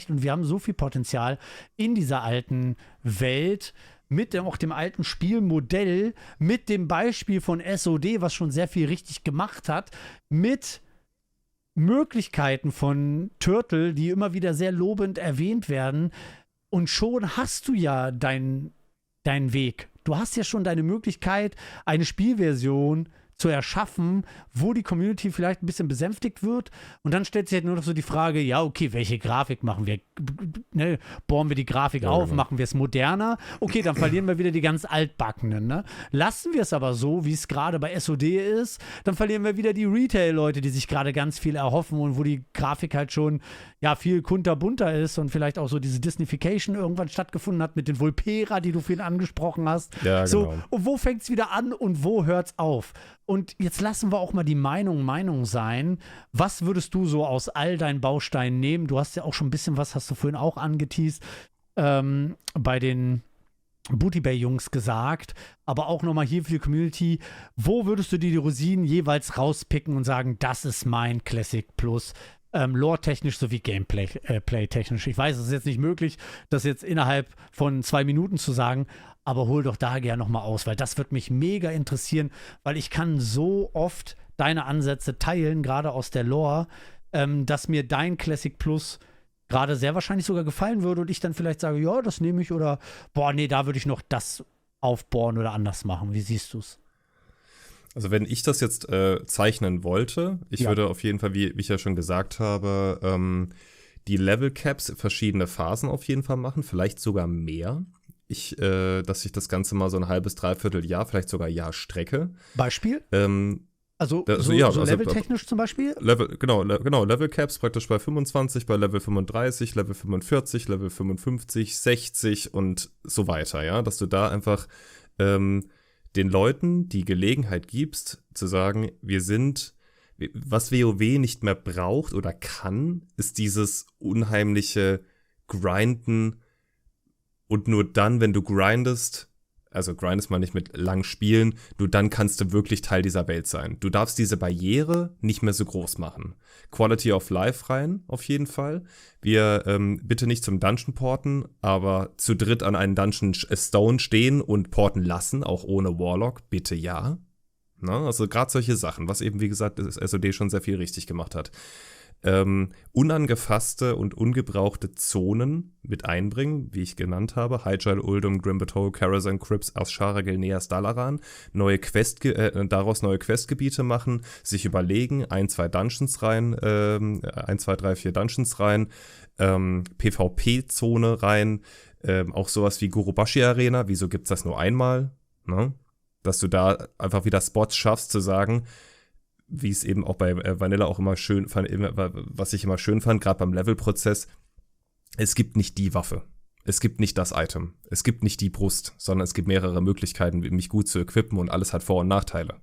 und wir haben so viel Potenzial in dieser alten Welt mit auch dem alten Spielmodell, mit dem Beispiel von SOD, was schon sehr viel richtig gemacht hat, mit Möglichkeiten von Turtle, die immer wieder sehr lobend erwähnt werden und schon hast du ja deinen Weg. Du hast ja schon deine Möglichkeit, eine Spielversion zu erschaffen, wo die Community vielleicht ein bisschen besänftigt wird. Und dann stellt sich halt nur noch so die Frage, ja, okay, welche Grafik machen wir? Ne? Bohren wir die Grafik auf, genau. machen wir es moderner? Okay, dann verlieren wir wieder die ganz altbackenen. Ne? Lassen wir es aber so, wie es gerade bei SOD ist, dann verlieren wir wieder die Retail-Leute, die sich gerade ganz viel erhoffen und wo die Grafik halt schon viel kunterbunter ist und vielleicht auch so diese Disneyfication irgendwann stattgefunden hat mit den Vulpera, die du vorhin angesprochen hast. Ja, so, genau. und wo fängt es wieder an und wo hört es auf? Und jetzt lassen wir auch mal die Meinung sein. Was würdest du so aus all deinen Bausteinen nehmen? Du hast ja auch schon ein bisschen was, hast du vorhin auch angeteased, bei den Booty Bay Jungs gesagt, aber auch nochmal hier für die Community. Wo würdest du die Rosinen jeweils rauspicken und sagen, das ist mein Classic Plus? Lore-technisch sowie Gameplay-technisch. Ich weiß, es ist jetzt nicht möglich, das jetzt innerhalb von 2 Minuten zu sagen, aber hol doch da gerne nochmal aus, weil das wird mich mega interessieren, weil ich kann so oft deine Ansätze teilen, gerade aus der Lore, dass mir dein Classic Plus gerade sehr wahrscheinlich sogar gefallen würde und ich dann vielleicht sage, ja, das nehme ich oder, boah, nee, da würde ich noch das aufbohren oder anders machen. Wie siehst du es? Also wenn ich das jetzt zeichnen wollte, ich würde auf jeden Fall, wie ich ja schon gesagt habe, die Level Caps verschiedene Phasen auf jeden Fall machen, vielleicht sogar mehr. Dass ich das Ganze mal so ein halbes, dreiviertel Jahr, vielleicht sogar Jahr strecke. Beispiel? Also leveltechnisch zum Beispiel? Level Caps praktisch bei 25, bei Level 35, Level 45, Level 55, 60 und so weiter, ja, dass du da einfach den Leuten die Gelegenheit gibst, zu sagen, was WoW nicht mehr braucht oder kann, ist dieses unheimliche Grinden und nur dann, wenn du grindest, also grindest mal nicht mit lang Spielen, dann kannst du wirklich Teil dieser Welt sein. Du darfst diese Barriere nicht mehr so groß machen. Quality of Life rein, auf jeden Fall. Wir bitte nicht zum Dungeon porten, aber zu dritt an einen Dungeon Stone stehen und porten lassen, auch ohne Warlock, bitte ja. Na, also gerade solche Sachen, was eben, wie gesagt, das SOD schon sehr viel richtig gemacht hat. Unangefasste und ungebrauchte Zonen mit einbringen, wie ich genannt habe. Hyjal, Uldum, Grimbatol, Karazhan, Crypts, Azshara, Gelneas, Dalaran. Daraus neue Questgebiete machen, sich überlegen, 1, 2 Dungeons rein, 1, 2, 3, 4 Dungeons rein, PvP-Zone rein, auch sowas wie Gurubashi Arena. Wieso gibt's das nur einmal? Ne? Dass du da einfach wieder Spots schaffst, zu sagen, wie es eben auch bei Vanilla auch immer schön fand, was ich immer schön fand, gerade beim Levelprozess, es gibt nicht die Waffe. Es gibt nicht das Item. Es gibt nicht die Brust, sondern es gibt mehrere Möglichkeiten, mich gut zu equippen und alles hat Vor- und Nachteile.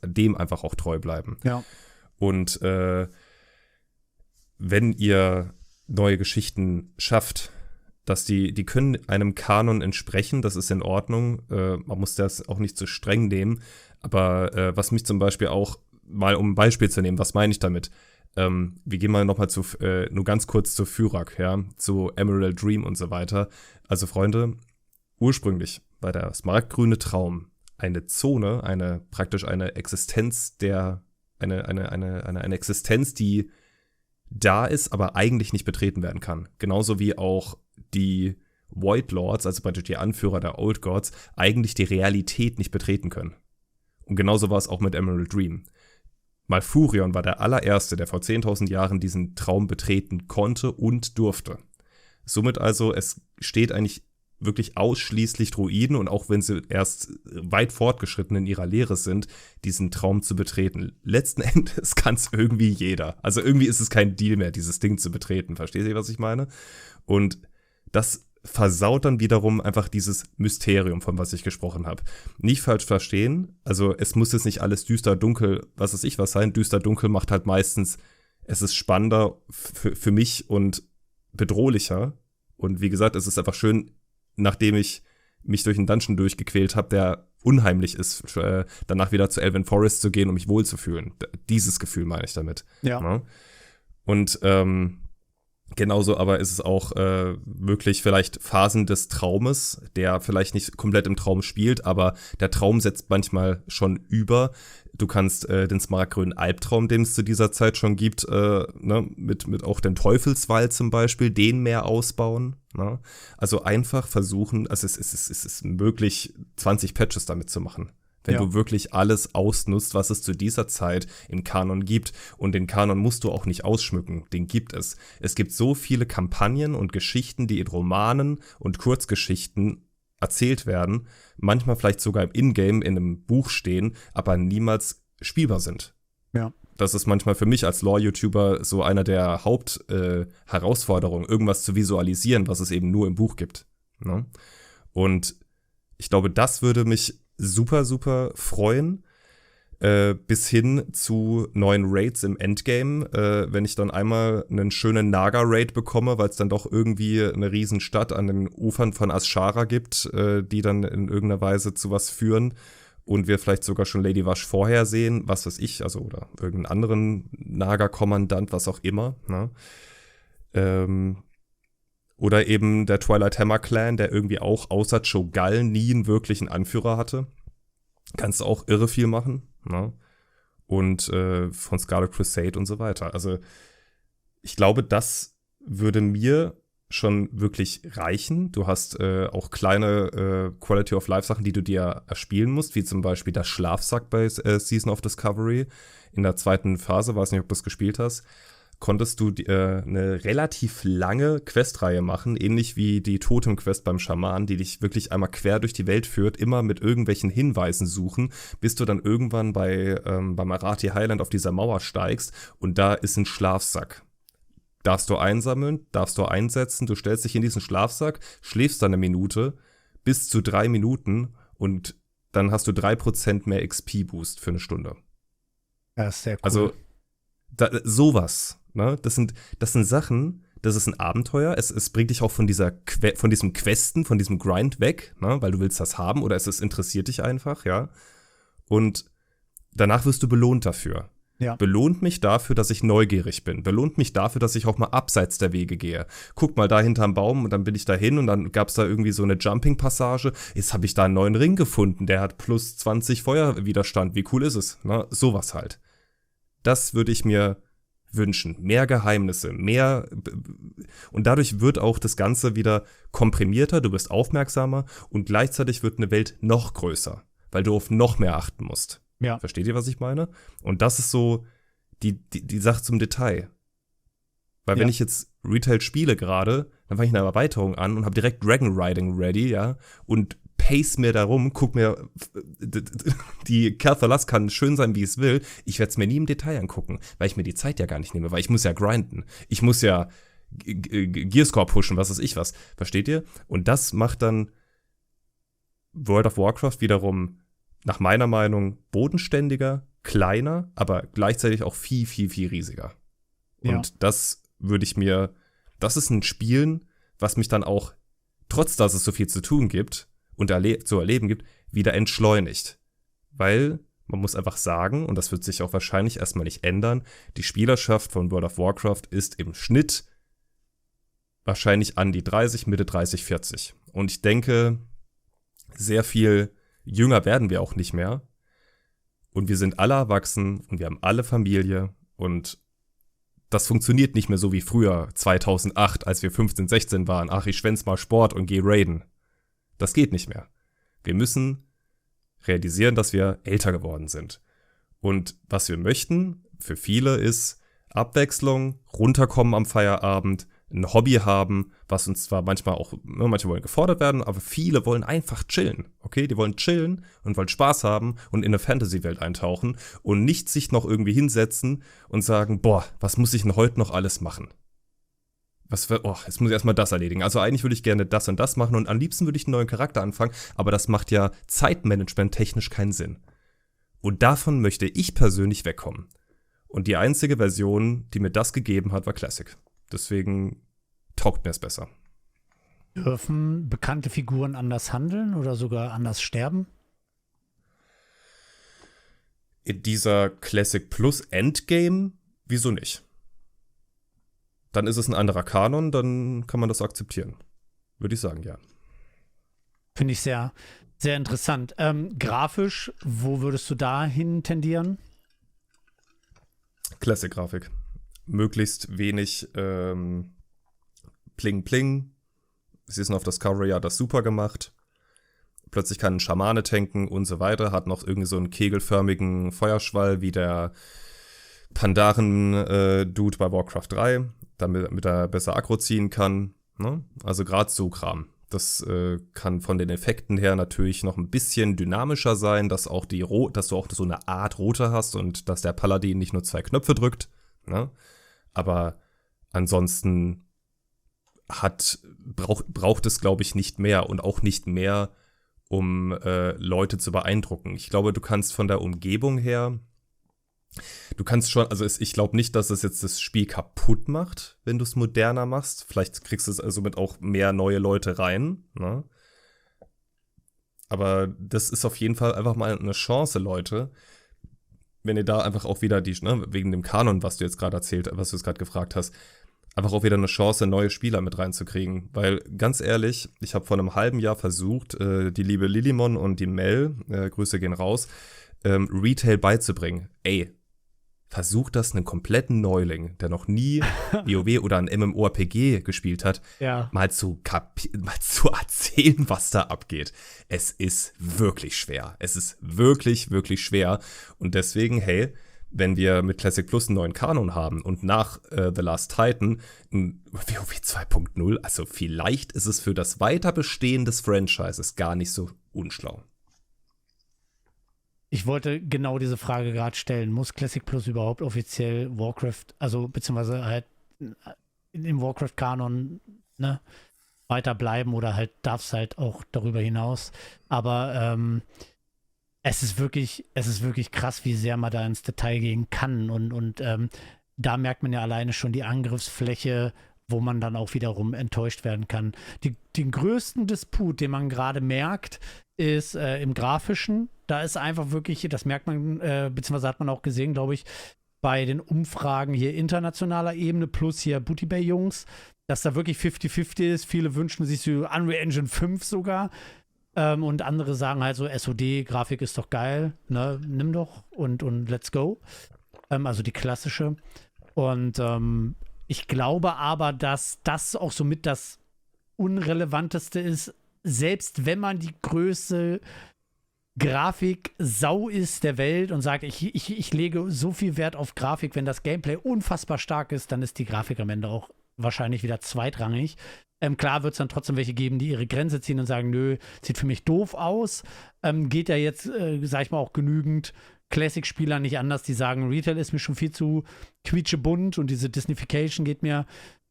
Dem einfach auch treu bleiben. Ja. Und wenn ihr neue Geschichten schafft, dass die können einem Kanon entsprechen, das ist in Ordnung. Man muss das auch nicht zu streng nehmen. Aber was mich zum Beispiel auch, mal um ein Beispiel zu nehmen, was meine ich damit? Wir gehen mal nochmal nur ganz kurz zu Fyrak, ja, zu Emerald Dream und so weiter. Also Freunde, ursprünglich war der smaragdgrüne Traum eine Zone, praktisch eine Existenz eine Existenz, die da ist, aber eigentlich nicht betreten werden kann. Genauso wie auch die Void Lords, also praktisch die Anführer der Old Gods, eigentlich die Realität nicht betreten können. Und genauso war es auch mit Emerald Dream. Malfurion war der allererste, der vor 10.000 Jahren diesen Traum betreten konnte und durfte. Somit also, es steht eigentlich wirklich ausschließlich Druiden und auch wenn sie erst weit fortgeschritten in ihrer Lehre sind, diesen Traum zu betreten. Letzten Endes kann es irgendwie jeder. Also irgendwie ist es kein Deal mehr, dieses Ding zu betreten. Versteht ihr, was ich meine? Und das versaut dann wiederum einfach dieses Mysterium, von was ich gesprochen habe. Nicht falsch verstehen, also es muss jetzt nicht alles düster, dunkel, was weiß ich was sein. Düster, dunkel macht halt meistens, es ist spannender für mich und bedrohlicher. Und wie gesagt, es ist einfach schön, nachdem ich mich durch einen Dungeon durchgequält habe, der unheimlich ist, danach wieder zu Elven Forest zu gehen, um mich wohlzufühlen. Dieses Gefühl meine ich damit. Ja. Ja? Und genauso aber ist es auch möglich, vielleicht Phasen des Traumes, der vielleicht nicht komplett im Traum spielt, aber der Traum setzt manchmal schon über, Du kannst den smaragdgrünen Albtraum, den es zu dieser Zeit schon gibt, mit auch dem Teufelswald zum Beispiel, den mehr ausbauen. Ne? Also einfach versuchen, also es ist möglich, 20 Patches damit zu machen. Wenn du wirklich alles ausnutzt, was es zu dieser Zeit im Kanon gibt. Und den Kanon musst du auch nicht ausschmücken, den gibt es. Es gibt so viele Kampagnen und Geschichten, die in Romanen und Kurzgeschichten erzählt werden, manchmal vielleicht sogar im Ingame in einem Buch stehen, aber niemals spielbar sind. Ja. Das ist manchmal für mich als Lore-YouTuber so einer der Hauptherausforderungen, irgendwas zu visualisieren, was es eben nur im Buch gibt. Ne? Und ich glaube, das würde mich super, super freuen, bis hin zu neuen Raids im Endgame, wenn ich dann einmal einen schönen Naga-Raid bekomme, weil es dann doch irgendwie eine Riesenstadt an den Ufern von Azshara gibt, die dann in irgendeiner Weise zu was führen und wir vielleicht sogar schon Lady Vash vorher sehen, was weiß ich, also oder irgendeinen anderen Naga-Kommandant, was auch immer, ne? Oder eben der Twilight Hammer Clan, der irgendwie auch außer Cho'Gall nie einen wirklichen Anführer hatte. Kannst du auch irre viel machen. Ne? Und von Scarlet Crusade und so weiter. Also ich glaube, das würde mir schon wirklich reichen. Du hast auch kleine Quality of Life Sachen, die du dir erspielen musst, wie zum Beispiel das Schlafsack bei Season of Discovery. In der zweiten Phase, weiß nicht, ob du es gespielt hast, konntest du eine relativ lange Questreihe machen, ähnlich wie die Totem-Quest beim Schaman, die dich wirklich einmal quer durch die Welt führt, immer mit irgendwelchen Hinweisen suchen, bis du dann irgendwann beim Arati Highland auf dieser Mauer steigst und da ist ein Schlafsack. Darfst du einsammeln, darfst du einsetzen, du stellst dich in diesen Schlafsack, schläfst dann eine Minute, bis zu 3 Minuten und dann hast du 3% mehr XP-Boost für eine Stunde. Ja, ist sehr cool. Also sowas. Ne? Das sind Sachen, das ist ein Abenteuer. Es bringt dich auch von diesem Questen, von diesem Grind weg, ne? Weil du willst das haben oder es interessiert dich einfach, ja. Und danach wirst du belohnt dafür. Ja. Belohnt mich dafür, dass ich neugierig bin. Belohnt mich dafür, dass ich auch mal abseits der Wege gehe. Guck mal da hinterm Baum und dann bin ich da hin und dann gab's da irgendwie so eine Jumping-Passage. Jetzt habe ich da einen neuen Ring gefunden, der hat plus 20 Feuerwiderstand. Wie cool ist es? Ne? Sowas halt. Das würde ich mir wünschen. Mehr Geheimnisse, mehr. Und dadurch wird auch das Ganze wieder komprimierter, du bist aufmerksamer und gleichzeitig wird eine Welt noch größer, weil du auf noch mehr achten musst. Ja. Versteht ihr, was ich meine? Und das ist so die Sache zum Detail. Weil wenn ich jetzt Retail spiele gerade, dann fange ich eine Erweiterung an und habe direkt Dragon Riding ready, ja, und pace mir darum, guck mir, die Cathalas kann schön sein, wie es will. Ich werde es mir nie im Detail angucken, weil ich mir die Zeit ja gar nicht nehme, weil ich muss ja grinden. Ich muss ja Gearscore pushen, was weiß ich was. Versteht ihr? Und das macht dann World of Warcraft wiederum nach meiner Meinung bodenständiger, kleiner, aber gleichzeitig auch viel, viel, viel riesiger. Und das ist ein Spielen, was mich dann auch, trotz dass es so viel zu tun gibt und zu erleben gibt, wieder entschleunigt. Weil, man muss einfach sagen, und das wird sich auch wahrscheinlich erstmal nicht ändern, die Spielerschaft von World of Warcraft ist im Schnitt wahrscheinlich an die 30, Mitte 30, 40. Und ich denke, sehr viel jünger werden wir auch nicht mehr. Und wir sind alle erwachsen und wir haben alle Familie und das funktioniert nicht mehr so wie früher, 2008, als wir 15, 16 waren. Ach, ich schwänz mal Sport und geh raiden. Das geht nicht mehr. Wir müssen realisieren, dass wir älter geworden sind. Und was wir möchten, für viele, ist Abwechslung, runterkommen am Feierabend, ein Hobby haben, was uns zwar manchmal auch, manche wollen gefordert werden, aber viele wollen einfach chillen, okay? Die wollen chillen und wollen Spaß haben und in eine Fantasy-Welt eintauchen und nicht sich noch irgendwie hinsetzen und sagen, boah, was muss ich denn heute noch alles machen? Jetzt muss ich erstmal das erledigen. Also eigentlich würde ich gerne das und das machen und am liebsten würde ich einen neuen Charakter anfangen, aber das macht ja Zeitmanagement technisch keinen Sinn. Und davon möchte ich persönlich wegkommen. Und die einzige Version, die mir das gegeben hat, war Classic. Deswegen taugt mir es besser. Dürfen bekannte Figuren anders handeln oder sogar anders sterben? In dieser Classic Plus Endgame, wieso nicht? Dann ist es ein anderer Kanon, dann kann man das akzeptieren. Würde ich sagen, ja. Finde ich sehr, Sehr interessant. Grafisch, wo würdest du da hin tendieren? Classic-Grafik. Möglichst wenig Pling-Pling. Sie ist auf Discovery, hat das super gemacht. Plötzlich kann ein Schamane tanken und so weiter. Hat noch irgendwie so einen kegelförmigen Feuerschwall wie der Pandaren-Dude bei Warcraft 3, damit er besser Aggro ziehen kann. Ne? Also gerade so Kram. Das kann von den Effekten her natürlich noch ein bisschen dynamischer sein, dass auch dass du auch so eine Art Rote hast und dass der Paladin nicht nur 2 Knöpfe drückt. Ne? Aber ansonsten braucht es, glaube ich, nicht mehr und auch nicht mehr, um Leute zu beeindrucken. Ich glaube, du kannst von der Umgebung her, du kannst schon, also ich glaube nicht, dass es jetzt das Spiel kaputt macht, wenn du es moderner machst. Vielleicht kriegst du es also mit auch mehr neue Leute rein, ne? Aber das ist auf jeden Fall einfach mal eine Chance, Leute. Wenn ihr da einfach auch wieder wegen dem Kanon, was du jetzt gerade gefragt hast, einfach auch wieder eine Chance, neue Spieler mit reinzukriegen. Weil, ganz ehrlich, ich habe vor einem halben Jahr versucht, die liebe Lilimon und die Mel, Grüße gehen raus, Retail beizubringen. Ey, versucht das einen kompletten Neuling, der noch nie WoW oder ein MMORPG gespielt hat, mal zu erzählen, was da abgeht. Es ist wirklich schwer. Es ist wirklich, wirklich schwer. Und deswegen, hey, wenn wir mit Classic Plus einen neuen Kanon haben und nach The Last Titan ein WoW 2.0, also vielleicht ist es für das Weiterbestehen des Franchises gar nicht so unschlau. Ich wollte genau diese Frage gerade stellen. Muss Classic Plus überhaupt offiziell Warcraft, also beziehungsweise halt im Warcraft-Kanon, ne, weiter bleiben oder halt darf es halt auch darüber hinaus. Aber es ist wirklich krass, wie sehr man da ins Detail gehen kann. Und da merkt man ja alleine schon die Angriffsfläche, wo man dann auch wiederum enttäuscht werden kann. Den größten Disput, den man gerade merkt, ist im Grafischen. Da ist einfach wirklich, das merkt man, beziehungsweise hat man auch gesehen, glaube ich, bei den Umfragen hier internationaler Ebene plus hier Booty Bay Jungs, dass da wirklich 50-50 ist. Viele wünschen sich so Unreal Engine 5 sogar. Und andere sagen halt so, SOD-Grafik ist doch geil, ne? Nimm doch und let's go. Also die klassische. Und ich glaube aber, dass das auch somit das Unrelevanteste ist, selbst wenn man die größte Grafik-Sau ist der Welt und sagt, ich lege so viel Wert auf Grafik, wenn das Gameplay unfassbar stark ist, dann ist die Grafik am Ende auch wahrscheinlich wieder zweitrangig. Klar wird es dann trotzdem welche geben, die ihre Grenze ziehen und sagen, nö, sieht für mich doof aus. Geht ja jetzt, sag ich mal, auch genügend Classic-Spieler nicht anders, die sagen, Retail ist mir schon viel zu quietschebunt und diese Disneyfication geht mir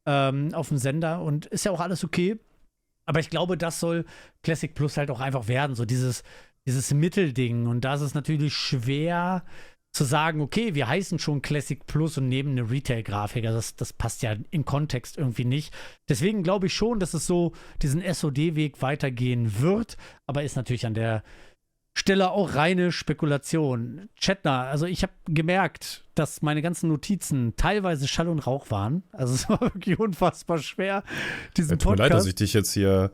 auf den Sender und ist ja auch alles okay. Aber ich glaube, das soll Classic Plus halt auch einfach werden, so dieses Mittelding. Und da ist es natürlich schwer zu sagen, okay, wir heißen schon Classic Plus und nehmen eine Retail-Grafik. Also das passt ja in Kontext irgendwie nicht. Deswegen glaube ich schon, dass es so diesen SOD-Weg weitergehen wird, aber ist natürlich an der Stelle auch reine Spekulation. Chetner, also ich habe gemerkt, dass meine ganzen Notizen teilweise Schall und Rauch waren. Also es war wirklich unfassbar schwer, diesen Tut mir leid, dass ich dich jetzt hier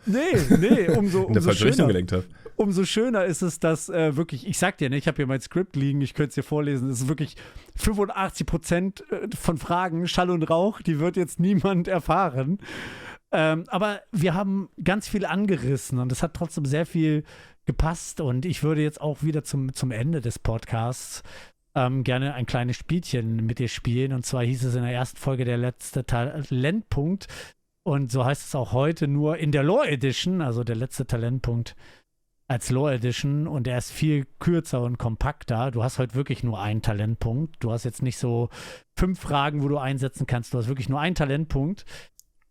umso in der falschen Richtung gelenkt habe. Umso schöner ist es, dass wirklich, ich sag dir, ne, ich habe hier mein Skript liegen, ich könnte es dir vorlesen, es ist wirklich 85% von Fragen, Schall und Rauch, die wird jetzt niemand erfahren. Aber wir haben ganz viel angerissen und es hat trotzdem sehr viel gepasst und ich würde jetzt auch wieder zum Ende des Podcasts gerne ein kleines Spielchen mit dir spielen. Und zwar hieß es in der ersten Folge der letzte Talentpunkt und so heißt es auch heute nur in der Lore Edition, also der letzte Talentpunkt als Lore Edition und er ist viel kürzer und kompakter. Du hast heute wirklich nur einen Talentpunkt. Du hast jetzt nicht so 5 Fragen, wo du einsetzen kannst. Du hast wirklich nur einen Talentpunkt.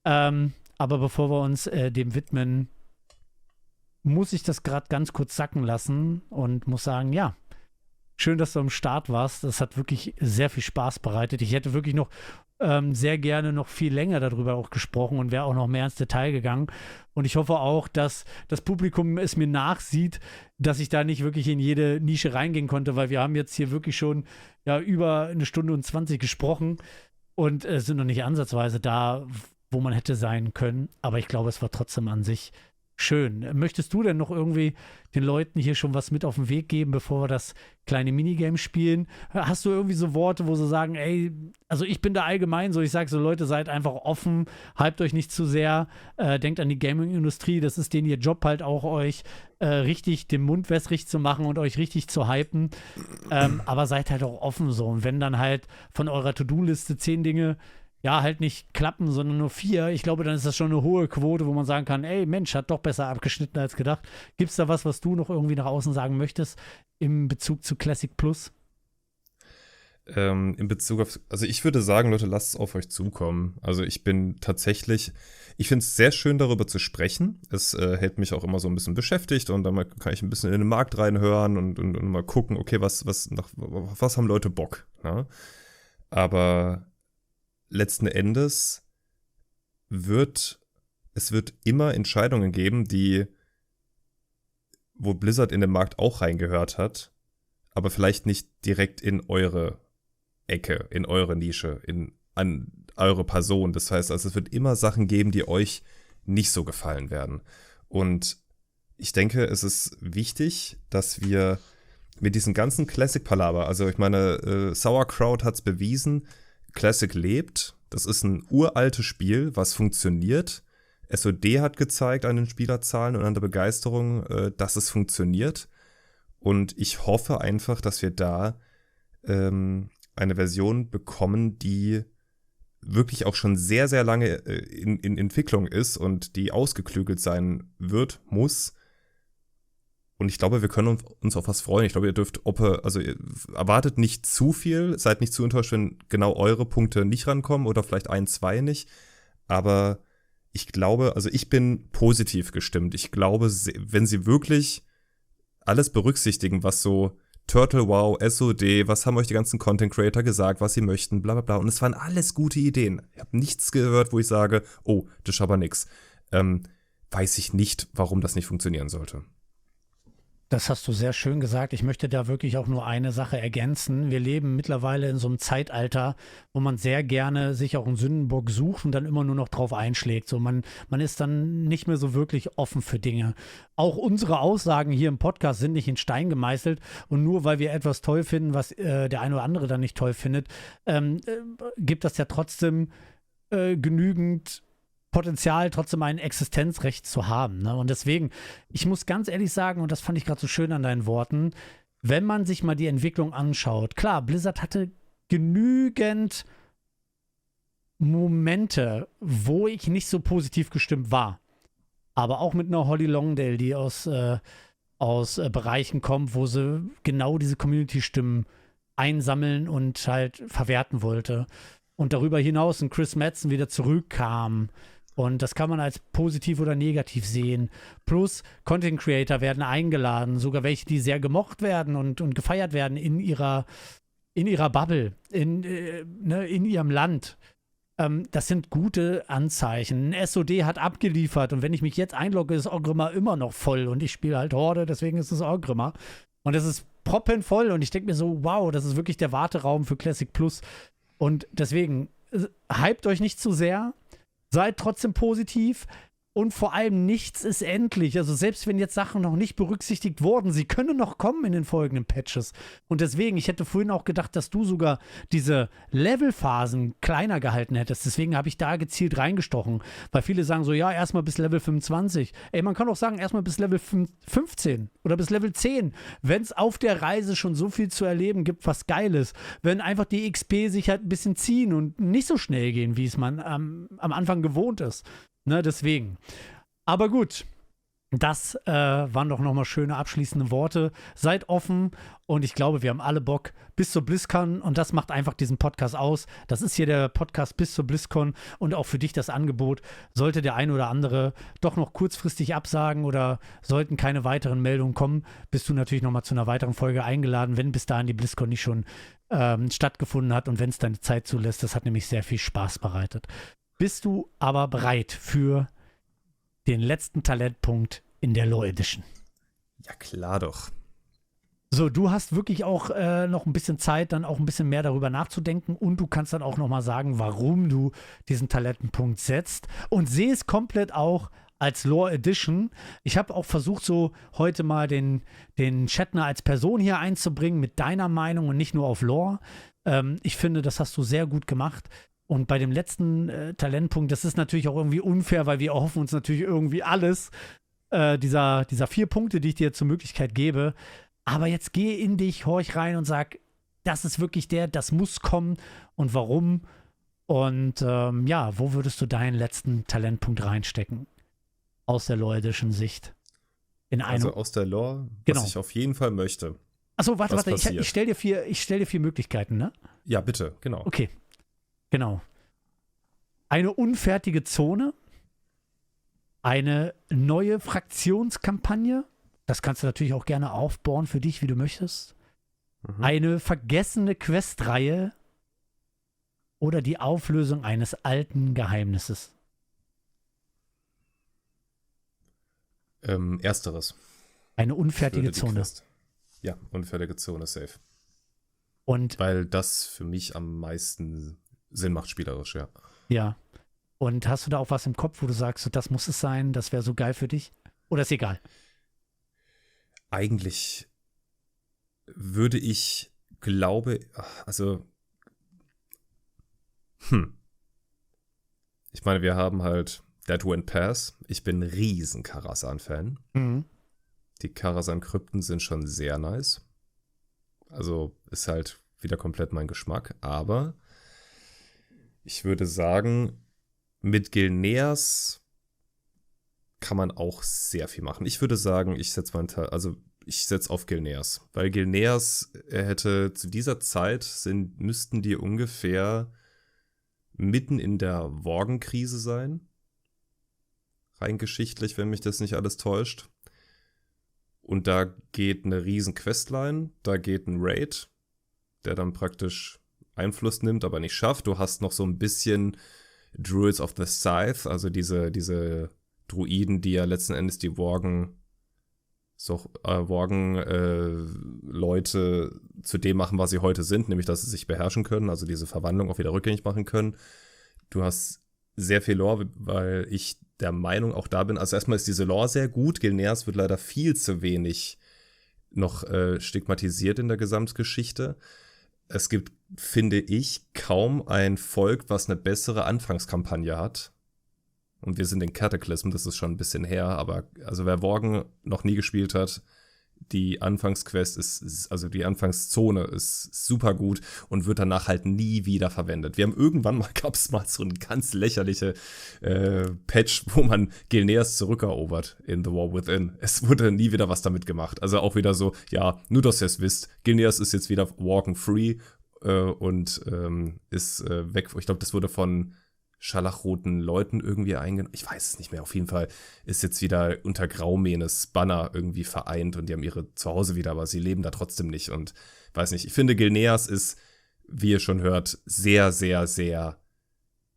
Aber bevor wir uns dem widmen, muss ich das gerade ganz kurz sacken lassen und muss sagen, ja, schön, dass du am Start warst. Das hat wirklich sehr viel Spaß bereitet. Ich hätte wirklich noch sehr gerne noch viel länger darüber auch gesprochen und wäre auch noch mehr ins Detail gegangen. Und ich hoffe auch, dass das Publikum es mir nachsieht, dass ich da nicht wirklich in jede Nische reingehen konnte, weil wir haben jetzt hier wirklich schon über 1 Stunde und 20 gesprochen und sind noch nicht ansatzweise da, wo man hätte sein können. Aber ich glaube, es war trotzdem an sich schön. Möchtest du denn noch irgendwie den Leuten hier schon was mit auf den Weg geben, bevor wir das kleine Minigame spielen? Hast du irgendwie so Worte, wo sie sagen, ey, also ich bin da allgemein so, ich sage so, Leute, seid einfach offen, hypt euch nicht zu sehr, denkt an die Gaming-Industrie, das ist denen ihr Job halt auch, euch richtig den Mund wässrig zu machen und euch richtig zu hypen, aber seid halt auch offen so. Und wenn dann halt von eurer To-Do-Liste 10 Dinge halt nicht klappen, sondern nur 4, ich glaube, dann ist das schon eine hohe Quote, wo man sagen kann, ey, Mensch, hat doch besser abgeschnitten als gedacht. Gibt es da was du noch irgendwie nach außen sagen möchtest im Bezug zu Classic Plus? In Bezug auf, also ich würde sagen, Leute, lasst es auf euch zukommen. Also ich finde es sehr schön, darüber zu sprechen. Es hält mich auch immer so ein bisschen beschäftigt und dann kann ich ein bisschen in den Markt reinhören und mal gucken, okay, was haben Leute Bock, ne? Aber letzten Endes wird immer Entscheidungen geben, wo Blizzard in den Markt auch reingehört hat, aber vielleicht nicht direkt in eure Ecke, in eure Nische, an eure Person. Das heißt, also es wird immer Sachen geben, die euch nicht so gefallen werden. Und ich denke, es ist wichtig, dass wir mit diesem ganzen Classic-Palaver, also ich meine, Sauerkraut hat es bewiesen, Classic lebt. Das ist ein uraltes Spiel, was funktioniert. SOD hat gezeigt an den Spielerzahlen und an der Begeisterung, dass es funktioniert. Und ich hoffe einfach, dass wir da eine Version bekommen, die wirklich auch schon sehr, sehr lange in Entwicklung ist und die ausgeklügelt sein muss. Und ich glaube, wir können uns auf was freuen. Ich glaube, ihr erwartet nicht zu viel, seid nicht zu enttäuscht, wenn genau eure Punkte nicht rankommen oder vielleicht 1, 2 nicht. Aber ich glaube, also ich bin positiv gestimmt. Ich glaube, wenn sie wirklich alles berücksichtigen, was so Turtle Wow, SOD, was haben euch die ganzen Content Creator gesagt, was sie möchten, bla bla bla. Und es waren alles gute Ideen. Ich habe nichts gehört, wo ich sage, oh, das ist aber nix. Weiß ich nicht, warum das nicht funktionieren sollte. Das hast du sehr schön gesagt. Ich möchte da wirklich auch nur eine Sache ergänzen. Wir leben mittlerweile in so einem Zeitalter, wo man sehr gerne sich auch einen Sündenbock sucht und dann immer nur noch drauf einschlägt. So, man ist dann nicht mehr so wirklich offen für Dinge. Auch unsere Aussagen hier im Podcast sind nicht in Stein gemeißelt. Und nur weil wir etwas toll finden, was der eine oder andere dann nicht toll findet, gibt das ja trotzdem genügend Potenzial, trotzdem ein Existenzrecht zu haben. Ne? Und deswegen, ich muss ganz ehrlich sagen, und das fand ich gerade so schön an deinen Worten, wenn man sich mal die Entwicklung anschaut, klar, Blizzard hatte genügend Momente, wo ich nicht so positiv gestimmt war. Aber auch mit einer Holly Longdale, die aus Bereichen kommt, wo sie genau diese Community-Stimmen einsammeln und halt verwerten wollte. Und darüber hinaus ein Chris Metzen wieder zurückkam. Und das kann man als positiv oder negativ sehen. Plus Content Creator werden eingeladen, sogar welche, die sehr gemocht werden und gefeiert werden in ihrer Bubble, in ihrem Land. Das sind gute Anzeichen. Ein SOD hat abgeliefert und wenn ich mich jetzt einlogge, ist Orgrimmar immer noch voll und ich spiele halt Horde, deswegen ist es Orgrimmar. Und es ist proppenvoll und ich denke mir so, wow, das ist wirklich der Warteraum für Classic Plus. Und deswegen, hypt euch nicht zu sehr. Seid trotzdem positiv und vor allem nichts ist endlich. Also selbst wenn jetzt Sachen noch nicht berücksichtigt wurden, sie können noch kommen in den folgenden Patches. Und deswegen, ich hätte vorhin auch gedacht, dass du sogar diese Levelphasen kleiner gehalten hättest. Deswegen habe ich da gezielt reingestochen. Weil viele sagen so, ja, erstmal bis Level 25. Ey, man kann auch sagen, erstmal bis Level 15 oder bis Level 10. Wenn es auf der Reise schon so viel zu erleben gibt, was geil ist. Wenn einfach die XP sich halt ein bisschen ziehen und nicht so schnell gehen, wie es man am Anfang gewohnt ist. Ne, deswegen. Aber gut, das waren doch nochmal schöne abschließende Worte. Seid offen und ich glaube, wir haben alle Bock bis zur BlizzCon und das macht einfach diesen Podcast aus. Das ist hier der Podcast bis zur BlizzCon und auch für dich das Angebot. Sollte der eine oder andere doch noch kurzfristig absagen oder sollten keine weiteren Meldungen kommen, bist du natürlich nochmal zu einer weiteren Folge eingeladen, wenn bis dahin die BlizzCon nicht schon stattgefunden hat und wenn es deine Zeit zulässt. Das hat nämlich sehr viel Spaß bereitet. Bist du aber bereit für den letzten Talentpunkt in der Lore Edition? Ja, klar doch. So, du hast wirklich auch noch ein bisschen Zeit, dann auch ein bisschen mehr darüber nachzudenken und du kannst dann auch nochmal sagen, warum du diesen Talentenpunkt setzt und sehe es komplett auch als Lore Edition. Ich habe auch versucht, so heute mal den Shatner als Person hier einzubringen mit deiner Meinung und nicht nur auf Lore. Ich finde, das hast du sehr gut gemacht. Und bei dem letzten Talentpunkt, das ist natürlich auch irgendwie unfair, weil wir erhoffen uns natürlich irgendwie alles dieser 4 Punkte, die ich dir zur Möglichkeit gebe. Aber jetzt geh in dich, horch rein und sag, das ist wirklich das muss kommen und warum. Und wo würdest du deinen letzten Talentpunkt reinstecken? Aus der Lore Edition Sicht. Also aus der Lore, genau. Was ich auf jeden Fall möchte. Achso, warte, ich stell dir 4 Möglichkeiten, ne? Ja, bitte, genau. Okay, genau. Eine unfertige Zone, eine neue Fraktionskampagne, das kannst du natürlich auch gerne aufbauen für dich, wie du möchtest. Eine vergessene Questreihe oder die Auflösung eines alten Geheimnisses. Ersteres. Eine unfertige Zone. Ja, unfertige Zone, safe. Und weil das für mich am meisten Sinn macht, spielerisch, ja. Ja. Und hast du da auch was im Kopf, wo du sagst, so, das muss es sein, das wäre so geil für dich? Oder ist egal? Eigentlich würde ich ich meine, wir haben halt Dead Wind Pass. Ich bin ein riesen Karasan-Fan. Mhm. Die Karasan-Krypten sind schon sehr nice. Also ist halt wieder komplett mein Geschmack. Aber ich würde sagen, mit Gilneas kann man auch sehr viel machen. Ich würde sagen, ich setze auf Gilneas. Weil Gilneas, er hätte zu dieser Zeit, müssten die ungefähr mitten in der Worgen-Krise sein. Rein geschichtlich, wenn mich das nicht alles täuscht. Und da geht eine riesen Questline, da geht ein Raid, der dann praktisch Einfluss nimmt, aber nicht schafft. Du hast noch so ein bisschen Druids of the Scythe, also diese Druiden, die ja letzten Endes die Leute zu dem machen, was sie heute sind, nämlich dass sie sich beherrschen können, also diese Verwandlung auch wieder rückgängig machen können. Du hast sehr viel Lore, weil ich der Meinung auch da bin, also erstmal ist diese Lore sehr gut, Gilneas wird leider viel zu wenig noch stigmatisiert in der Gesamtgeschichte. Es gibt, finde ich, kaum ein Volk, was eine bessere Anfangskampagne hat. Und wir sind in Cataclysm, das ist schon ein bisschen her, aber also wer Worgen noch nie gespielt hat, die Anfangsquest also die Anfangszone ist super gut und wird danach halt nie wieder verwendet. Wir haben gab es mal so eine ganz lächerliche Patch, wo man Gilneas zurückerobert in The War Within. Es wurde nie wieder was damit gemacht. Also auch wieder so, ja, nur dass ihr es wisst, Gilneas ist jetzt wieder walking free und ist weg. Ich glaube, das wurde von scharlachroten Leuten irgendwie eingenommen. Ich weiß es nicht mehr. Auf jeden Fall ist jetzt wieder unter Graumähnes Banner irgendwie vereint und die haben ihre Zuhause wieder, aber sie leben da trotzdem nicht und weiß nicht. Ich finde, Gilneas ist, wie ihr schon hört, sehr, sehr, sehr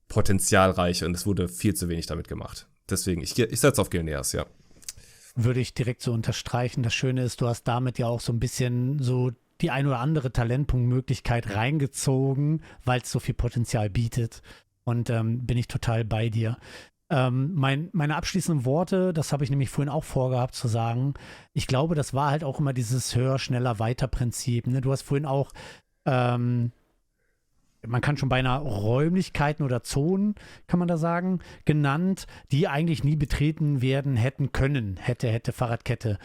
potenzialreich und es wurde viel zu wenig damit gemacht. Deswegen, ich setze auf Gilneas, ja. Würde ich direkt so unterstreichen. Das Schöne ist, du hast damit ja auch so ein bisschen so die ein oder andere Talentpunktmöglichkeit reingezogen, weil es so viel Potenzial bietet. Und bin ich total bei dir. Meine abschließenden Worte, das habe ich nämlich vorhin auch vorgehabt zu sagen, ich glaube, das war halt auch immer dieses Höher, Schneller, Weiter-Prinzip. Ne? Du hast vorhin auch, man kann schon beinahe Räumlichkeiten oder Zonen, kann man da sagen, genannt, die eigentlich nie betreten werden hätten können. Hätte Fahrradkette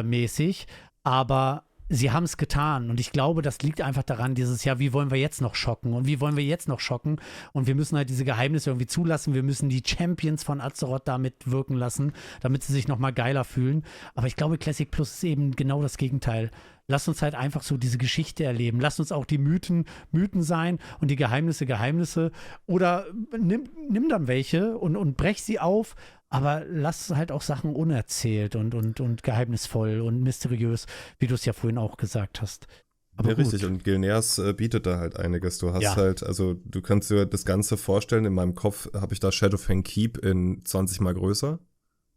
mäßig. Aber sie haben es getan und ich glaube, das liegt einfach daran, wie wollen wir jetzt noch schocken und wie wollen wir jetzt noch schocken und wir müssen halt diese Geheimnisse irgendwie zulassen, wir müssen die Champions von Azeroth damit wirken lassen, damit sie sich nochmal geiler fühlen, aber ich glaube, Classic Plus ist eben genau das Gegenteil. Lass uns halt einfach so diese Geschichte erleben, lass uns auch die Mythen sein und die Geheimnisse oder nimm dann welche und brech sie auf, aber lass halt auch Sachen unerzählt und geheimnisvoll und mysteriös, wie du es ja vorhin auch gesagt hast. Aber ja, gut. richtig. Und Gilneas bietet da halt einiges. Du hast du kannst dir das Ganze vorstellen, in meinem Kopf habe ich da Shadowfang Keep in 20 mal größer.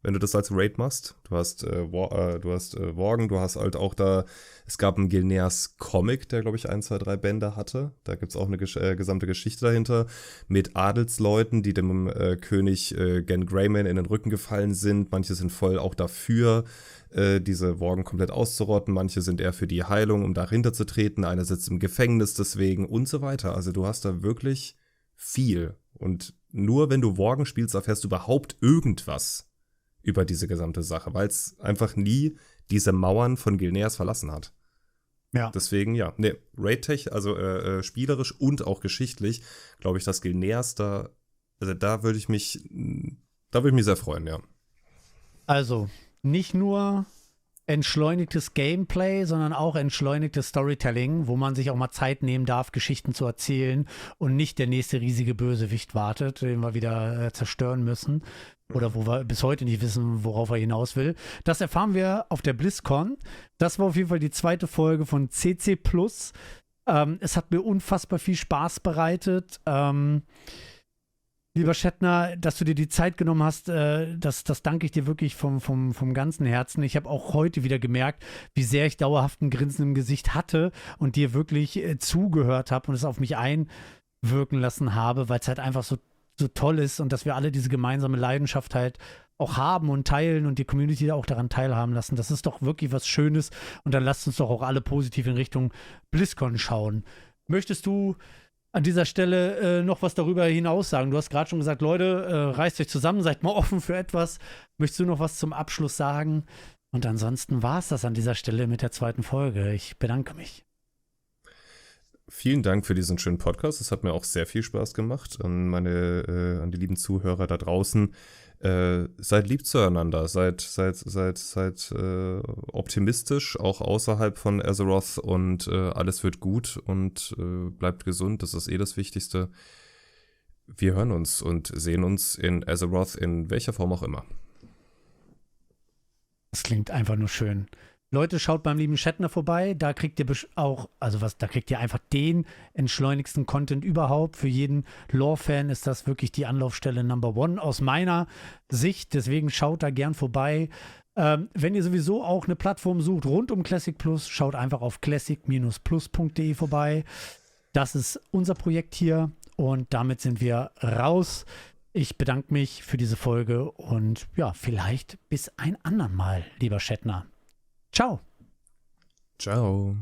wenn du das als Raid machst. Du hast Worgen, du hast halt auch da, es gab einen Gilneas Comic, der glaube ich 1, 2, 3 Bände hatte. Da gibt es auch eine gesamte Geschichte dahinter mit Adelsleuten, die dem König Gen Greyman in den Rücken gefallen sind. Manche sind voll auch dafür, diese Worgen komplett auszurotten. Manche sind eher für die Heilung, um dahinter zu treten. Einer sitzt im Gefängnis deswegen und so weiter. Also du hast da wirklich viel. Und nur wenn du Worgen spielst, erfährst du überhaupt irgendwas über diese gesamte Sache, weil es einfach nie diese Mauern von Gilneas verlassen hat. Ja. Deswegen, ja, ne, Raid-Tech, also spielerisch und auch geschichtlich, glaube ich, dass Gilneas da, also da würde ich mich sehr freuen, ja. Also, nicht nur entschleunigtes Gameplay, sondern auch entschleunigtes Storytelling, wo man sich auch mal Zeit nehmen darf, Geschichten zu erzählen und nicht der nächste riesige Bösewicht wartet, den wir wieder zerstören müssen oder wo wir bis heute nicht wissen, worauf er hinaus will. Das erfahren wir auf der BlizzCon. Das war auf jeden Fall die zweite Folge von CC+. Es hat mir unfassbar viel Spaß bereitet. Lieber Shatner, dass du dir die Zeit genommen hast, das danke ich dir wirklich vom ganzen Herzen. Ich habe auch heute wieder gemerkt, wie sehr ich dauerhaft ein Grinsen im Gesicht hatte und dir wirklich zugehört habe und es auf mich einwirken lassen habe, weil es halt einfach so toll ist und dass wir alle diese gemeinsame Leidenschaft halt auch haben und teilen und die Community auch daran teilhaben lassen. Das ist doch wirklich was Schönes und dann lasst uns doch auch alle positiv in Richtung BlizzCon schauen. Möchtest du an dieser Stelle noch was darüber hinaus sagen? Du hast gerade schon gesagt, Leute, reißt euch zusammen, seid mal offen für etwas. Möchtest du noch was zum Abschluss sagen? Und ansonsten war es das an dieser Stelle mit der zweiten Folge. Ich bedanke mich. Vielen Dank für diesen schönen Podcast. Es hat mir auch sehr viel Spaß gemacht. An die lieben Zuhörer da draußen. Seid lieb zueinander. Seid optimistisch, auch außerhalb von Azeroth und alles wird gut und bleibt gesund. Das ist das Wichtigste. Wir hören uns und sehen uns in Azeroth in welcher Form auch immer. Das klingt einfach nur schön. Leute, schaut beim lieben Shatner vorbei, da kriegt ihr auch, da kriegt ihr einfach den entschleunigsten Content überhaupt. Für jeden Lore-Fan ist das wirklich die Anlaufstelle Number One aus meiner Sicht, deswegen schaut da gern vorbei. Wenn ihr sowieso auch eine Plattform sucht rund um Classic Plus, schaut einfach auf classic-plus.de vorbei. Das ist unser Projekt hier und damit sind wir raus. Ich bedanke mich für diese Folge und ja, vielleicht bis ein andern Mal, lieber Shatner. Ciao. Ciao.